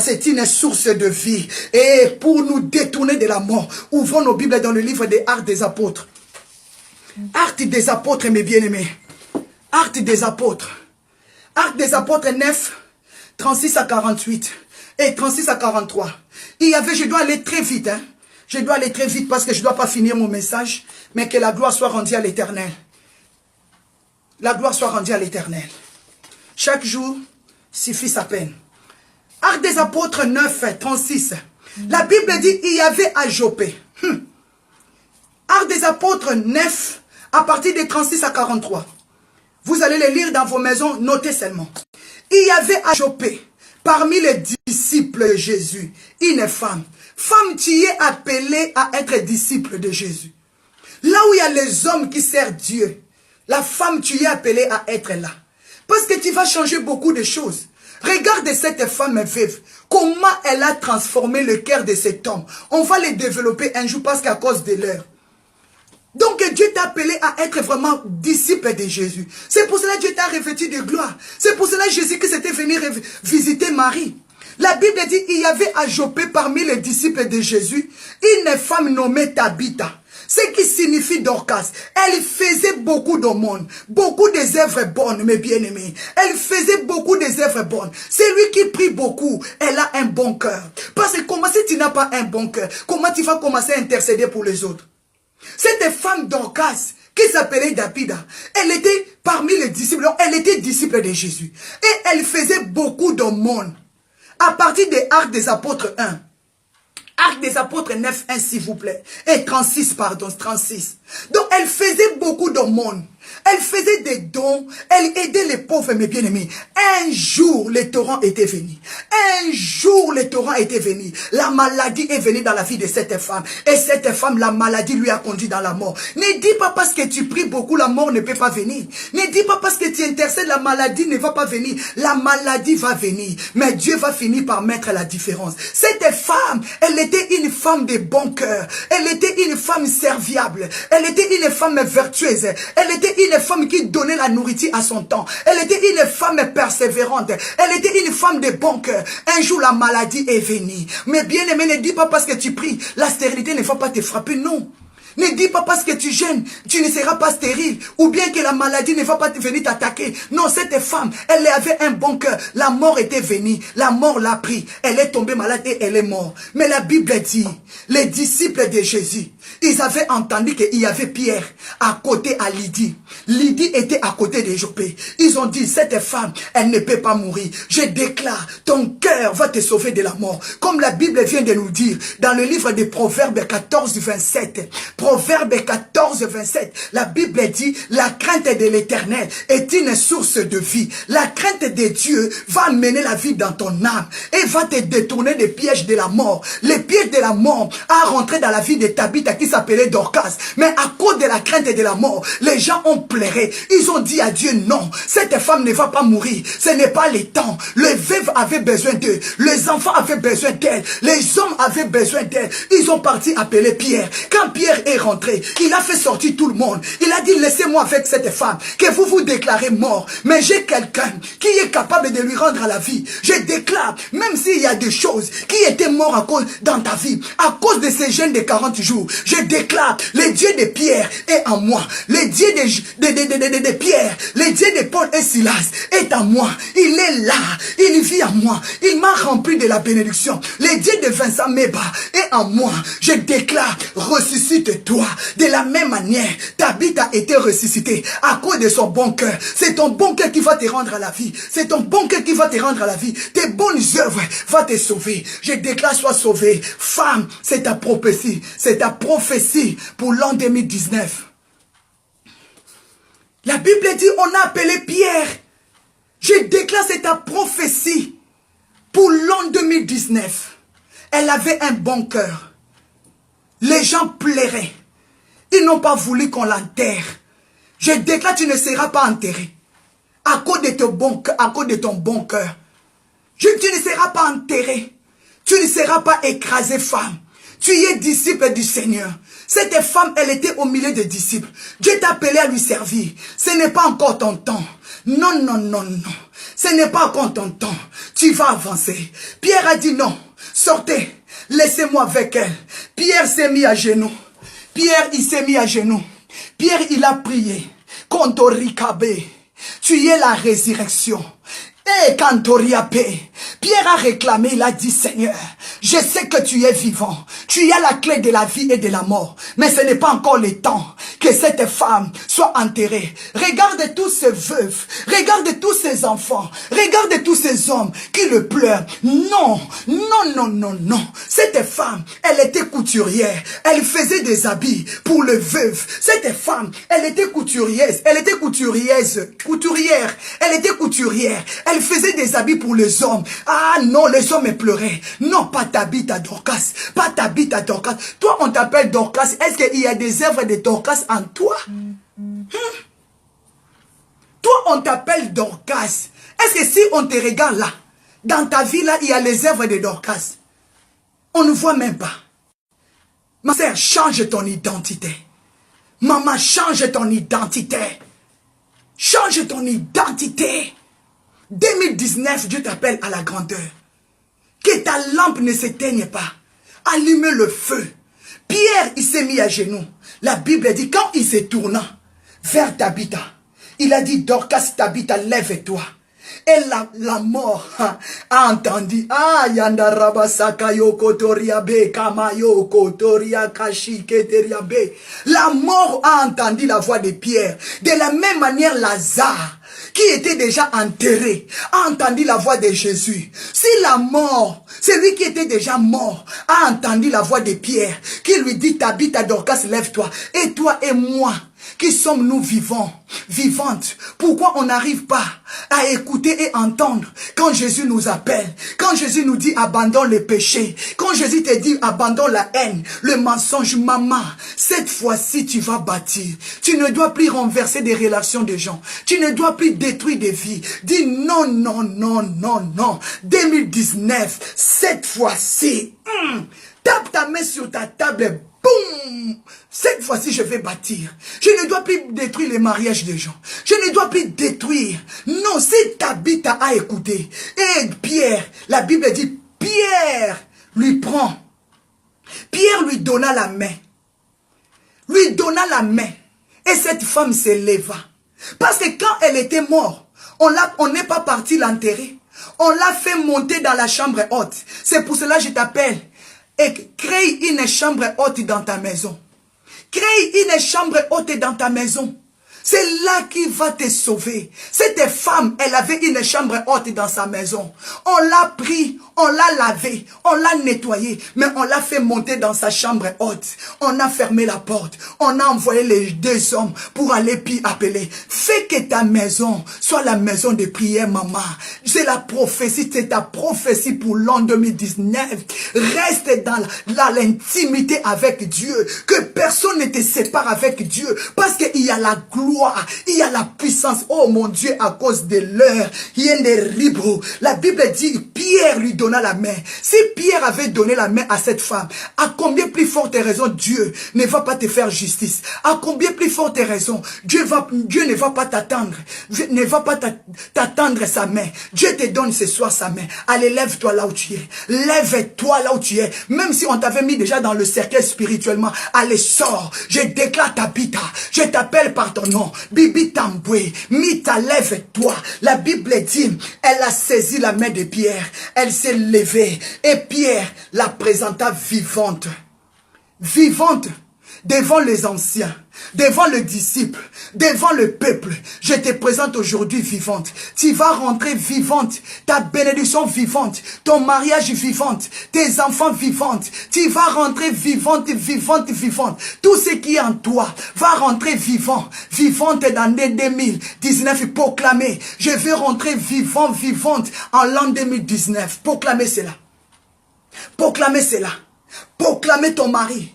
c'est une source de vie. Et pour nous détourner de la mort, ouvrons nos Bibles dans le livre des Actes des Apôtres. Actes des Apôtres, mes bien-aimés. Actes des Apôtres. Actes des Apôtres 9, 36 à 48 et 36 à 43. Il y avait, je dois aller très vite, hein. Je dois aller très vite parce que je ne dois pas finir mon message, mais que la gloire soit rendue à l'Éternel. La gloire soit rendue à l'Éternel. Chaque jour suffit sa peine. Actes des Apôtres 9, 36. La Bible dit, il y avait à Joppé. Actes des Apôtres 9, à partir de 36 à 43. Vous allez les lire dans vos maisons, notez seulement. Il y avait à Joppé, parmi les disciples de Jésus, une femme. Femme, tu es appelée à être disciple de Jésus. Là où il y a les hommes qui servent Dieu, la femme, tu es appelée à être là. Parce que tu vas changer beaucoup de choses. Regarde cette femme veuve. Comment elle a transformé le cœur de cet homme. On va les développer un jour parce qu'à cause de l'heure. Donc Dieu t'a appelé à être vraiment disciple de Jésus. C'est pour cela que Dieu t'a revêtu de gloire. C'est pour cela que Jésus qui s'était venu visiter Marie. La Bible dit, il y avait à Joppé parmi les disciples de Jésus une femme nommée Tabitha. Ce qui signifie Dorcas. Elle faisait beaucoup d'aumônes, beaucoup des œuvres bonnes, mes bien-aimés. Elle faisait beaucoup des œuvres bonnes. C'est lui qui prie beaucoup. Elle a un bon cœur. Parce que comment si tu n'as pas un bon cœur, comment tu vas commencer à intercéder pour les autres? Cette femme Dorcas, qui s'appelait Tabitha, elle était parmi les disciples, elle était disciple de Jésus. Et elle faisait beaucoup d'aumônes. À partir des Actes des Apôtres 1. Actes des Apôtres 9, 1, s'il vous plaît. Et 36, pardon, 36. Donc, elle faisait beaucoup d'aumônes. Elle faisait des dons. Elle aidait les pauvres, mes bien-aimés. Un jour, le torrent était venu. Un jour, le torrent était venu. La maladie est venue dans la vie de cette femme. Et cette femme, la maladie lui a conduit dans la mort. Ne dis pas parce que tu pries beaucoup, la mort ne peut pas venir. Ne dis pas parce que tu intercèdes, la maladie ne va pas venir. La maladie va venir. Mais Dieu va finir par mettre la différence. Cette femme, elle était une femme de bon cœur. Elle était une femme serviable. Elle était une femme vertueuse. Elle était une femme qui donnait la nourriture à son temps. Elle était une femme persévérante. Elle était une femme de bon cœur. Un jour, la maladie est venue. Mais bien aimé, ne dis pas parce que tu pries, la stérilité ne va pas te frapper. Non. Ne dis pas parce que tu gênes, tu ne seras pas stérile. Ou bien que la maladie ne va pas venir t'attaquer. Non, cette femme, elle avait un bon cœur. La mort était venue. La mort l'a pris. Elle est tombée malade et elle est morte. Mais la Bible dit, les disciples de Jésus, ils avaient entendu qu'il y avait Pierre à côté à Lydie. Lydie était à côté de Joppé. Ils ont dit, cette femme, elle ne peut pas mourir. Je déclare, ton cœur va te sauver de la mort. Comme la Bible vient de nous dire dans le livre des Proverbes 14, 27. Proverbe 14, 27. La Bible dit, la crainte de l'Éternel est une source de vie. La crainte de Dieu va amener la vie dans ton âme et va te détourner des pièges de la mort. Les pièges de la mort a rentré dans la vie de Tabitha qui s'appelait Dorcas. Mais à cause de la crainte de la mort, les gens ont pleuré. Ils ont dit à Dieu, non, cette femme ne va pas mourir. Ce n'est pas le temps. Les veuves avaient besoin d'eux. Les enfants avaient besoin d'elle. Les hommes avaient besoin d'elle. Ils ont parti appeler Pierre. Quand Pierre est rentré, il a fait sortir tout le monde. Il a dit, laissez-moi avec cette femme que vous vous déclarez mort. Mais j'ai quelqu'un qui est capable de lui rendre à la vie. Je déclare, même s'il y a des choses qui étaient mortes à cause dans ta vie, à cause de ces jeûnes de 40 jours, je déclare, le Dieu de Pierre est en moi. Le Dieu de Pierre, le Dieu de Paul et Silas est en moi. Il est là, il vit en moi. Il m'a rempli de la bénédiction. Le Dieu de Vincent Meba est en moi. Je déclare, ressuscite-toi. De la même manière, Tabitha a été ressuscité à cause de son bon cœur. C'est ton bon cœur qui va te rendre à la vie. C'est ton bon cœur qui va te rendre à la vie. Tes bonnes œuvres vont te sauver. Je déclare, sois sauvé. Femme, c'est ta prophétie. C'est ta prophétie pour l'an 2019. La Bible dit, on a appelé Pierre. Je déclare, c'est ta prophétie pour l'an 2019. Elle avait un bon cœur. Les gens pleuraient. Ils n'ont pas voulu qu'on l'enterre. Je déclare, tu ne seras pas enterré. À cause de ton bon cœur, à cause de ton bon cœur. Tu ne seras pas enterré. Tu ne seras pas écrasé, femme. Tu es disciple du Seigneur. Cette femme, elle était au milieu des disciples. Dieu t'a appelé à lui servir. Ce n'est pas encore ton temps. Non, non, non, non. Ce n'est pas encore ton temps. Tu vas avancer. Pierre a dit non. Sortez. Laissez-moi avec elle. Pierre s'est mis à genoux. Pierre, il s'est mis à genoux. Pierre, il a prié. Kontorikabe. Tu es la résurrection. Et Kantoriabe. Pierre a réclamé, il a dit, Seigneur, je sais que tu es vivant. Tu as la clé de la vie et de la mort. Mais ce n'est pas encore le temps que cette femme soit enterrée. Regarde tous ces veuves. Regarde tous ces enfants. Regarde tous ces hommes qui le pleurent. Non, non, non, non, non. Cette femme, elle était couturière. Elle faisait des habits pour les veuves. Cette femme, elle était couturière. Elle était couturière. Elle était couturière. Elle faisait des habits pour les hommes. Ah non, les hommes pleuraient. Non, pas Tabitha Dorcas. Pas Tabitha Dorcas. Toi, on t'appelle Dorcas. Est-ce qu'il y a des œuvres de Dorcas en toi? Toi, on t'appelle Dorcas. Est-ce que si on te regarde là, dans ta vie là, il y a les œuvres de Dorcas? On ne voit même pas. Ma sœur, change ton identité. Maman, change ton identité. Change ton identité. 2019, Dieu t'appelle à la grandeur. Que ta lampe ne s'éteigne pas. Allume le feu. Pierre, il s'est mis à genoux. La Bible dit, quand il s'est tourné vers Tabitha, il a dit, Dorcas, Tabitha, lève-toi. Et la mort a entendu. Ah, yanda rabasaka yoko toriabe, kamayo kotoria kashi keteriabe. La mort a entendu la voix de Pierre. De la même manière, Lazare, qui était déjà enterré, a entendu la voix de Jésus. Si la mort, celui qui était déjà mort, a entendu la voix de Pierre, qui lui dit, Tabitha Dorcas, lève-toi. Et toi et moi, qui sommes-nous vivants, vivantes? Pourquoi on n'arrive pas à écouter et entendre quand Jésus nous appelle, quand Jésus nous dit abandonne le péché, quand Jésus te dit abandonne la haine, le mensonge? Maman, cette fois-ci tu vas bâtir. Tu ne dois plus renverser des relations de gens. Tu ne dois plus détruire des vies. Dis non, non, non, non, non. 2019, cette fois-ci, tape ta main sur ta table. Boum! Cette fois-ci, je vais bâtir. Je ne dois plus détruire les mariages des gens. Je ne dois plus détruire. Non, c'est Tabitha à écouter. Et Pierre, la Bible dit, Pierre lui prend. Pierre lui donna la main. Lui donna la main. Et cette femme s'éleva. Parce que quand elle était morte, on n'est pas parti l'enterrer. On l'a fait monter dans la chambre haute. C'est pour cela que je t'appelle. Et crée une chambre haute dans ta maison. Crée une chambre haute dans ta maison. C'est là qu'il va te sauver. Cette femme, elle avait une chambre haute dans sa maison. On l'a pris, on l'a lavé, on l'a nettoyé, mais on l'a fait monter dans sa chambre haute. On a fermé la porte. On a envoyé les 2 hommes pour aller puis appeler. Fais que ta maison soit la maison de prière, maman. C'est la prophétie, c'est ta prophétie pour l'an 2019. Reste dans l'intimité avec Dieu. Que personne ne te sépare avec Dieu. Parce qu'il y a la gloire, il y a la puissance. Oh mon Dieu, à cause de l'heure, il y a des ribos. La Bible dit, Pierre lui donna la main. Si Pierre avait donné la main à cette femme, à combien plus forte raison Dieu ne va pas te faire justice? À combien plus forte raison Dieu ne va pas t'attendre, ne va pas t'attendre sa main. Dieu te donne ce soir sa main. Allez, lève-toi là où tu es. Lève-toi là où tu es. Même si on t'avait mis déjà dans le cercueil spirituellement, allez, sors. Je déclare ta bita. Je t'appelle par ton nom. Bibi Tamboué. Mita, lève-toi. La Bible dit, elle a saisi la main de Pierre. Elle s'est levée. Et Pierre la présenta vivante. Vivante. Devant les anciens, devant les disciples, devant le peuple, je te présente aujourd'hui vivante. Tu vas rentrer vivante, ta bénédiction vivante, ton mariage vivante, tes enfants vivantes. Tu vas rentrer vivante, vivante, vivante. Tout ce qui est en toi va rentrer vivant, vivante dans l'année 2019. Proclamer, je vais rentrer vivant, vivante en l'an 2019. Proclamez cela. Proclamez cela. Proclamez ton mari,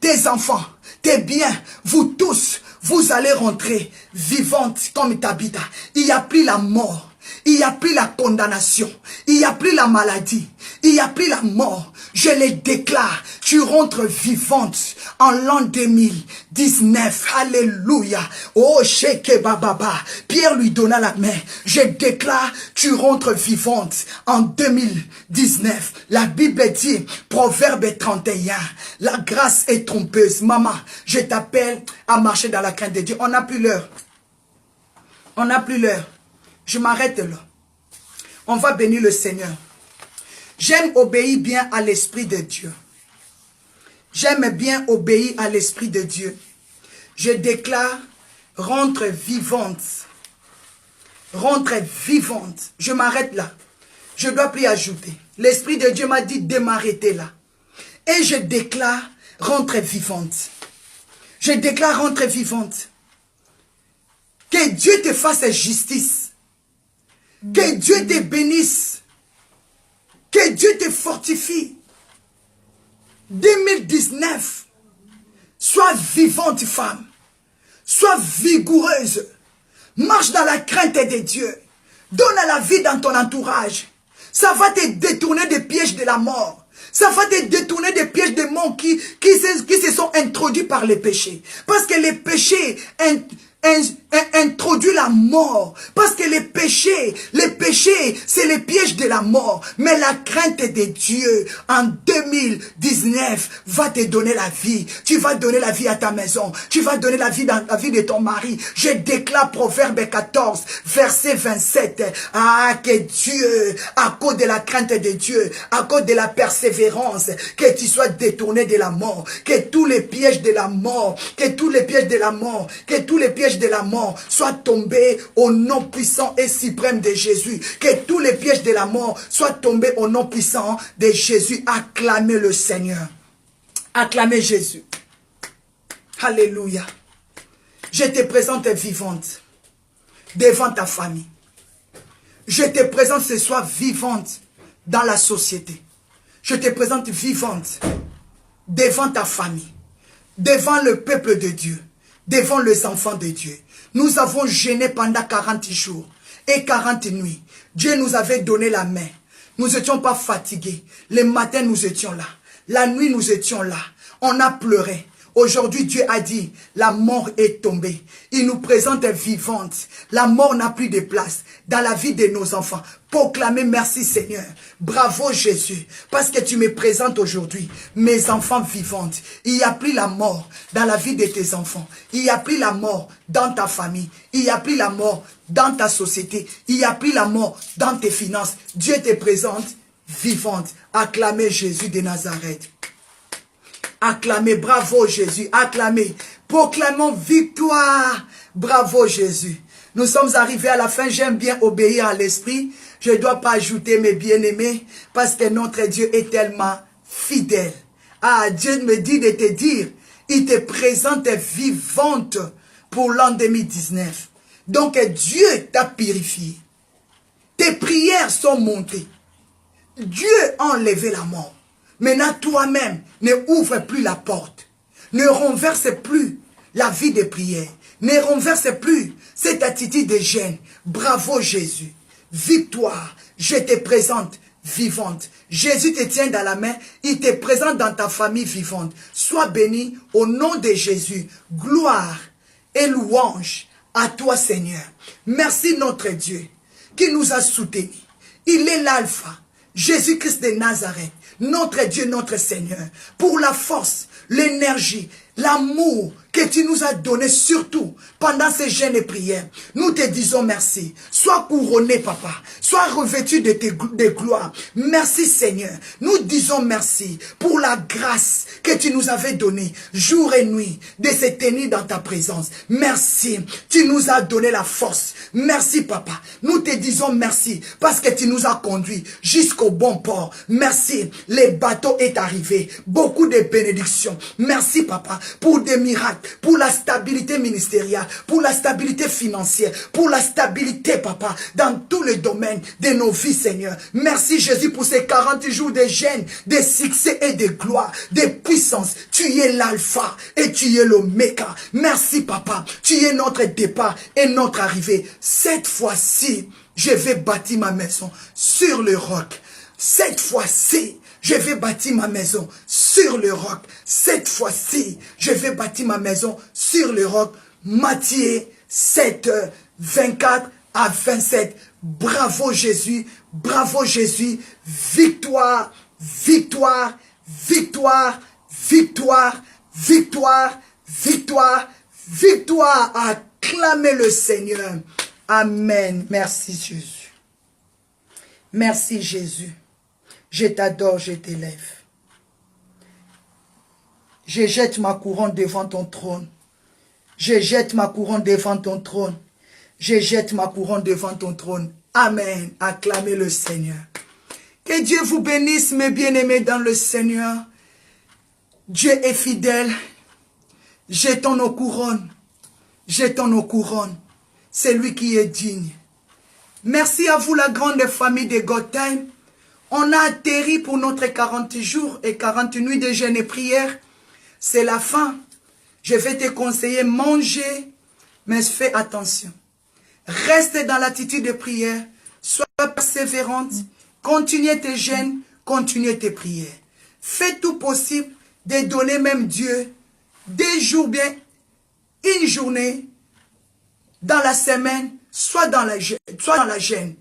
tes enfants, tes biens, vous tous, vous allez rentrer vivante comme Tabitha. Il n'y a plus la mort, il n'y a plus la condamnation, il n'y a plus la maladie, il n'y a plus la mort. Je les déclare, tu rentres vivante en l'an 2019. Alléluia. Oh, Sheke Bababa. Pierre lui donna la main. Je déclare, tu rentres vivante en 2019. La Bible dit, Proverbe 31, la grâce est trompeuse. Maman, je t'appelle à marcher dans la crainte de Dieu. On n'a plus l'heure. On n'a plus l'heure. Je m'arrête là. On va bénir le Seigneur. J'aime obéir bien à l'Esprit de Dieu. J'aime bien obéir à l'Esprit de Dieu. Je déclare, rentre vivante. Rentre vivante. Je m'arrête là. Je dois plus ajouter. L'Esprit de Dieu m'a dit de m'arrêter là. Et je déclare, rentre vivante. Je déclare, rentre vivante. Que Dieu te fasse justice. Que Dieu te bénisse. Que Dieu te fortifie. 2019. Sois vivante, femme. Sois vigoureuse. Marche dans la crainte de Dieu. Donne à la vie dans ton entourage. Ça va te détourner des pièges de la mort. Ça va te détourner des pièges des morts qui se sont introduits par les péchés. Parce que les péchés introduit la mort. Parce que les péchés, c'est les pièges de la mort. Mais la crainte de Dieu, en 2019, va te donner la vie. Tu vas donner la vie à ta maison. Tu vas donner la vie dans la vie de ton mari. Je déclare Proverbe 14, verset 27. Ah, que Dieu, à cause de la crainte de Dieu, à cause de la persévérance, que tu sois détourné de la mort. Que tous les pièges de la mort, que tous les pièges de la mort, que tous les pièges de la mort soient tombés au nom puissant et suprême de Jésus. Que tous les pièges de la mort soient tombés au nom puissant de Jésus. Acclamez le Seigneur. Acclamez Jésus. Alléluia. Je te présente vivante devant ta famille. Je te présente ce soir vivante dans la société. Je te présente vivante devant ta famille, devant le peuple de Dieu, devant les enfants de Dieu. Nous avons jeûné pendant 40 jours et 40 nuits. Dieu nous avait donné la main. Nous n'étions pas fatigués. Le matin, nous étions là. La nuit, nous étions là. On a pleuré. Aujourd'hui, Dieu a dit, la mort est tombée. Il nous présente vivante. La mort n'a plus de place dans la vie de nos enfants. Proclamez merci Seigneur. Bravo Jésus. Parce que tu me présentes aujourd'hui mes enfants vivantes. Il n'y a plus la mort dans la vie de tes enfants. Il n'y a plus la mort dans ta famille. Il n'y a plus la mort dans ta société. Il n'y a plus la mort dans tes finances. Dieu te présente vivante. Acclamez Jésus de Nazareth. Acclamez, bravo Jésus, acclamez. Proclamons victoire, bravo Jésus. Nous sommes arrivés à la fin, j'aime bien obéir à l'Esprit. Je ne dois pas ajouter mes bien-aimés parce que notre Dieu est tellement fidèle. Ah, Dieu me dit de te dire, il te présente vivante pour l'an 2019. Donc Dieu t'a purifié. Tes prières sont montées. Dieu a enlevé la mort. Maintenant, toi-même, ne ouvre plus la porte. Ne renverse plus la vie de prière. Ne renverse plus cette attitude de gêne. Bravo Jésus. Victoire, je te présente vivante. Jésus te tient dans la main. Il te présente dans ta famille vivante. Sois béni au nom de Jésus. Gloire et louange à toi Seigneur. Merci notre Dieu qui nous a soutenus. Il est l'alpha. Jésus-Christ de Nazareth, notre Dieu, notre Seigneur, pour la force, l'énergie, l'amour que tu nous as donné surtout pendant ces jeûnes et prières. Nous te disons merci. Sois couronné, papa. Sois revêtu de gloire. Merci, Seigneur. Nous disons merci pour la grâce que tu nous avais donnée jour et nuit de se tenir dans ta présence. Merci. Tu nous as donné la force. Merci, papa. Nous te disons merci parce que tu nous as conduits jusqu'au bon port. Merci. Le bateau est arrivé. Beaucoup de bénédictions. Merci, papa, pour des miracles, pour la stabilité ministérielle, pour la stabilité financière, pour la stabilité, papa, dans tous les domaines de nos vies, Seigneur. Merci, Jésus, pour ces 40 jours de jeûne, de succès et de gloire, de puissance. Tu es l'alpha et tu es l'oméga. Merci, papa. Tu es notre départ et notre arrivée. Cette fois-ci, je vais bâtir ma maison sur le roc. Cette fois-ci, je vais bâtir ma maison sur le roc. Cette fois-ci, je vais bâtir ma maison sur le roc. Matthieu 7, 24 à 27. Bravo Jésus, bravo Jésus. Victoire, victoire, victoire, victoire, victoire, victoire, victoire. Acclamez le Seigneur. Amen. Merci Jésus. Merci Jésus. Je t'adore, je t'élève. Je jette ma couronne devant ton trône. Je jette ma couronne devant ton trône. Je jette ma couronne devant ton trône. Amen. Acclamez le Seigneur. Que Dieu vous bénisse, mes bien-aimés dans le Seigneur. Dieu est fidèle. Jetons nos couronnes. Jetons nos couronnes. C'est lui qui est digne. Merci à vous, la grande famille de God Time. On a atterri pour notre 40 jours et 40 nuits de jeûne et prière. C'est la fin. Je vais te conseiller, manger, mais fais attention. Reste dans l'attitude de prière. Sois persévérante. Continue tes jeûnes, continue tes prières. Fais tout possible de donner même Dieu des jours bien, une journée, dans la semaine, soit dans la jeûne.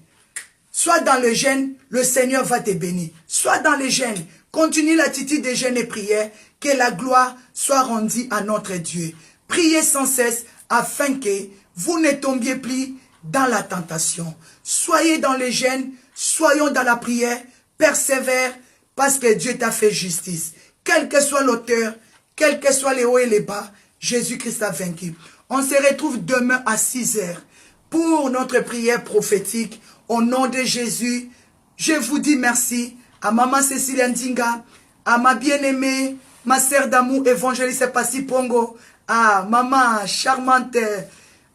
Soit dans le jeûne, le Seigneur va te bénir. Soit dans le jeûne, continue l'attitude de jeûne et prière, que la gloire soit rendue à notre Dieu. Priez sans cesse afin que vous ne tombiez plus dans la tentation. Soyez dans le jeûne, soyons dans la prière, persévère parce que Dieu t'a fait justice. Quel que soit l'auteur, quels que soient les hauts et les bas, Jésus-Christ a vaincu. On se retrouve demain à 6 heures pour notre prière prophétique. Au nom de Jésus, je vous dis merci à Maman Cécile Ndinga, à ma bien-aimée, ma sœur d'amour, évangéliste Passi Pongo, à Maman charmante,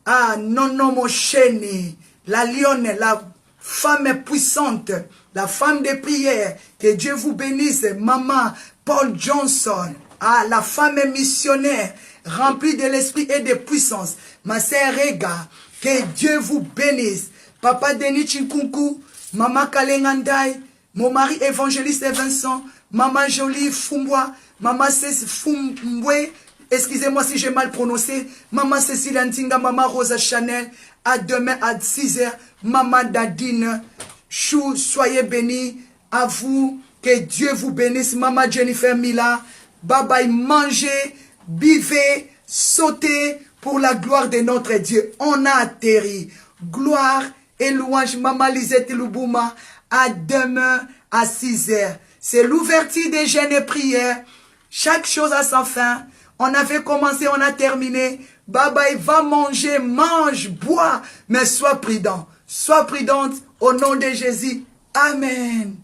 à Nono Mosheni, la lionne, la femme puissante, la femme de prière. Que Dieu vous bénisse, Maman Paul Johnson, à la femme missionnaire, remplie de l'esprit et de puissance. Ma sœur Rega, que Dieu vous bénisse. Papa Denis Chinkunku, Maman Kalengandai, mon mari évangéliste Vincent, Maman Jolie Fumbwa, Maman Cécile Fumbwe, excusez-moi si j'ai mal prononcé, Maman Cécile Antinga, Maman Rosa Chanel, à demain à 6 heures, Maman Dadine, Chou, soyez bénis, à vous, que Dieu vous bénisse, Maman Jennifer Mila, bye bye, mangez, buvez, sautez pour la gloire de notre Dieu. On a atterri. Gloire et louange, Maman Lisette Loubouma, à demain à 6 heures. C'est l'ouverture des jeûnes et prières Chaque chose a sa fin. On avait commencé, on a terminé. Bye bye, va manger, mange, bois, mais sois prudent. Sois prudente au nom de Jésus. Amen.